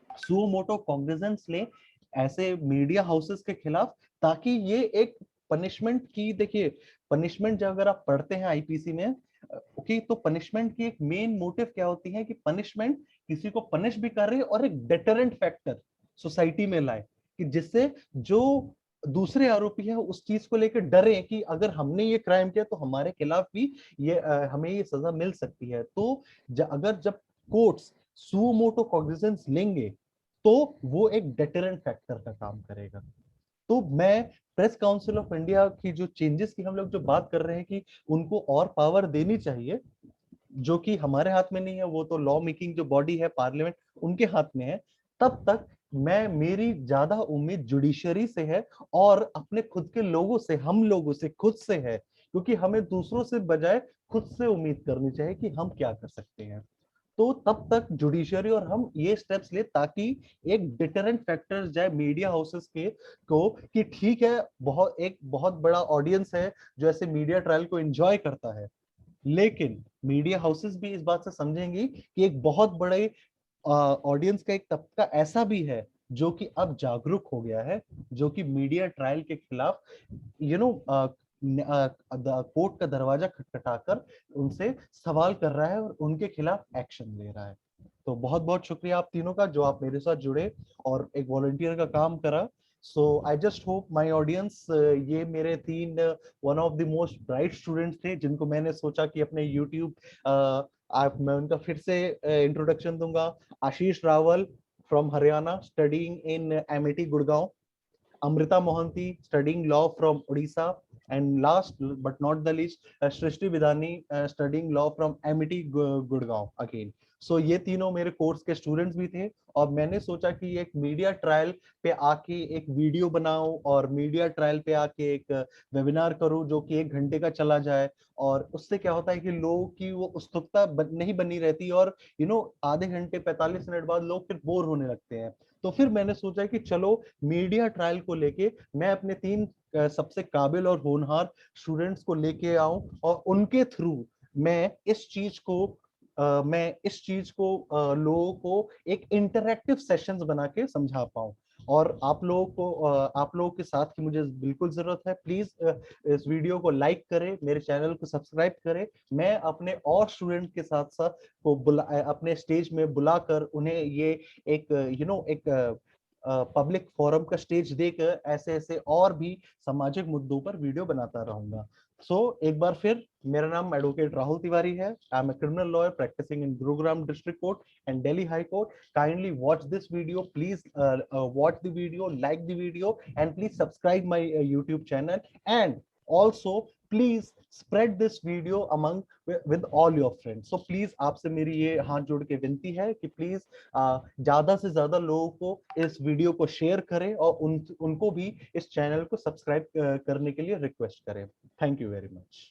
सुओ मोटो कॉग्निजेंस ले ऐसे मीडिया हाउसेस के खिलाफ, ताकि ये एक पनिशमेंट की, देखिए पनिशमेंट जब अगर आप पढ़ते हैं आईपीसी में, ओके, तो पनिशमेंट की एक मेन मोटिव क्या होती है कि पनिशमेंट किसी को पनिश भी कर रही है और एक डेटरेंट फैक्टर सोसाइटी में लाए, कि जिससे जो दूसरे आरोपी है उस चीज को लेकर डरे कि अगर हमने ये क्राइम किया तो हमारे खिलाफ भी ये हमें ये सजा मिल सकती है। तो जब कोर्ट्स सुओ मोटो कॉग्निजेंस लेंगे तो वो एक डेटरेंट फैक्टर का काम करेगा। तो मैं प्रेस काउंसिल ऑफ इंडिया की जो चेंजेस की हम लोग जो बात कर रहे हैं कि उनको और पावर देनी चाहिए, जो कि हमारे हाथ में नहीं है, वो तो लॉ मेकिंग जो बॉडी है पार्लियामेंट उनके हाथ में है, तब तक मेरी ज्यादा उम्मीद जुडिशरी से है और अपने खुद के लोगों से, हम लोगों से, खुद से है, क्योंकि हमें दूसरों से बजाय खुद से उम्मीद करनी चाहिए कि हम क्या कर सकते हैं। तो तब तक जुडिशरी और हम ये स्टेप्स ले ताकि एक डिटरेंट फैक्टर जाए मीडिया हाउसेस के को, कि ठीक है एक बहुत बड़ा ऑडियंस है जो ऐसे मीडिया ट्रायल को एंजॉय करता है, लेकिन मीडिया हाउसेस भी इस बात से समझेंगी कि एक बहुत बड़े ऑडियंस का एक तबका ऐसा भी है जो कि अब जागरूक हो गया है, जो कि मीडिया ट्रायल के खिलाफ कोर्ट का दरवाजा खटखटाकर उनसे सवाल कर रहा है और उनके खिलाफ एक्शन ले रहा है। तो बहुत बहुत शुक्रिया आप तीनों का जो आप मेरे साथ जुड़े और एक वॉलंटियर का काम करा। So I just hope my audience, ये मेरे तीन one of the most bright students थे जिनको मैंने सोचा कि अपने यूट्यूब मैं उनका फिर से इंट्रोडक्शन दूंगा। Ashish Rawal from Haryana studying in MIT Gurgaon, Amrita Mohanty studying law from Odisha, and last but not the least, Srishti Vidani studying law from MIT Gurgaon again. So ये तीनों मेरे कोर्स के स्टूडेंट्स भी थे और मैंने सोचा कि एक मीडिया ट्रायल पे आके एक वीडियो बनाऊं और मीडिया ट्रायल पे आके एक वेबिनार करूं जो कि 1 घंटे का चला जाए, और उससे क्या होता है कि लोगों की वो उत्सुकता नहीं बनी रहती और आधे घंटे 45 मिनट बाद लोग फिर बोर होने लगते हैं। तो फिर मैंने सोचा कि चलो मीडिया ट्रायल को लेके मैं अपने 3 सबसे काबिल और होनहार स्टूडेंट्स को लेके आऊं और उनके थ्रू मैं इस चीज को मैं इस चीज को लोगों को एक इंटरैक्टिव सेशंस बना के समझा पाऊं। और आप लोगों को आप लोगों के साथ की मुझे बिल्कुल जरूरत है। प्लीज इस वीडियो को लाइक करें, मेरे चैनल को सब्सक्राइब करें। मैं अपने और स्टूडेंट के साथ साथ को अपने स्टेज में बुलाकर उन्हें ये एक एक पब्लिक फोरम का स्टेज देकर ऐसे ऐसे और भी सामाजिक मुद्दों पर वीडियो बनाता रहूंगा। एक बार फिर, मेरा नाम एडवोकेट राहुल तिवारी है। I am a criminal lawyer practising in Gurugram district court and Delhi high court. Kindly watch this video. Please watch the video, like the video, and please subscribe my YouTube channel. And also, please spread this video among with all your friends. So please, आपसे मेरी ये हाथ जोड़ के विनती है कि प्लीज ज्यादा से ज्यादा लोगों को इस वीडियो को शेयर करें और उनको भी इस चैनल को सब्सक्राइब करने के लिए रिक्वेस्ट करें। Thank you very much.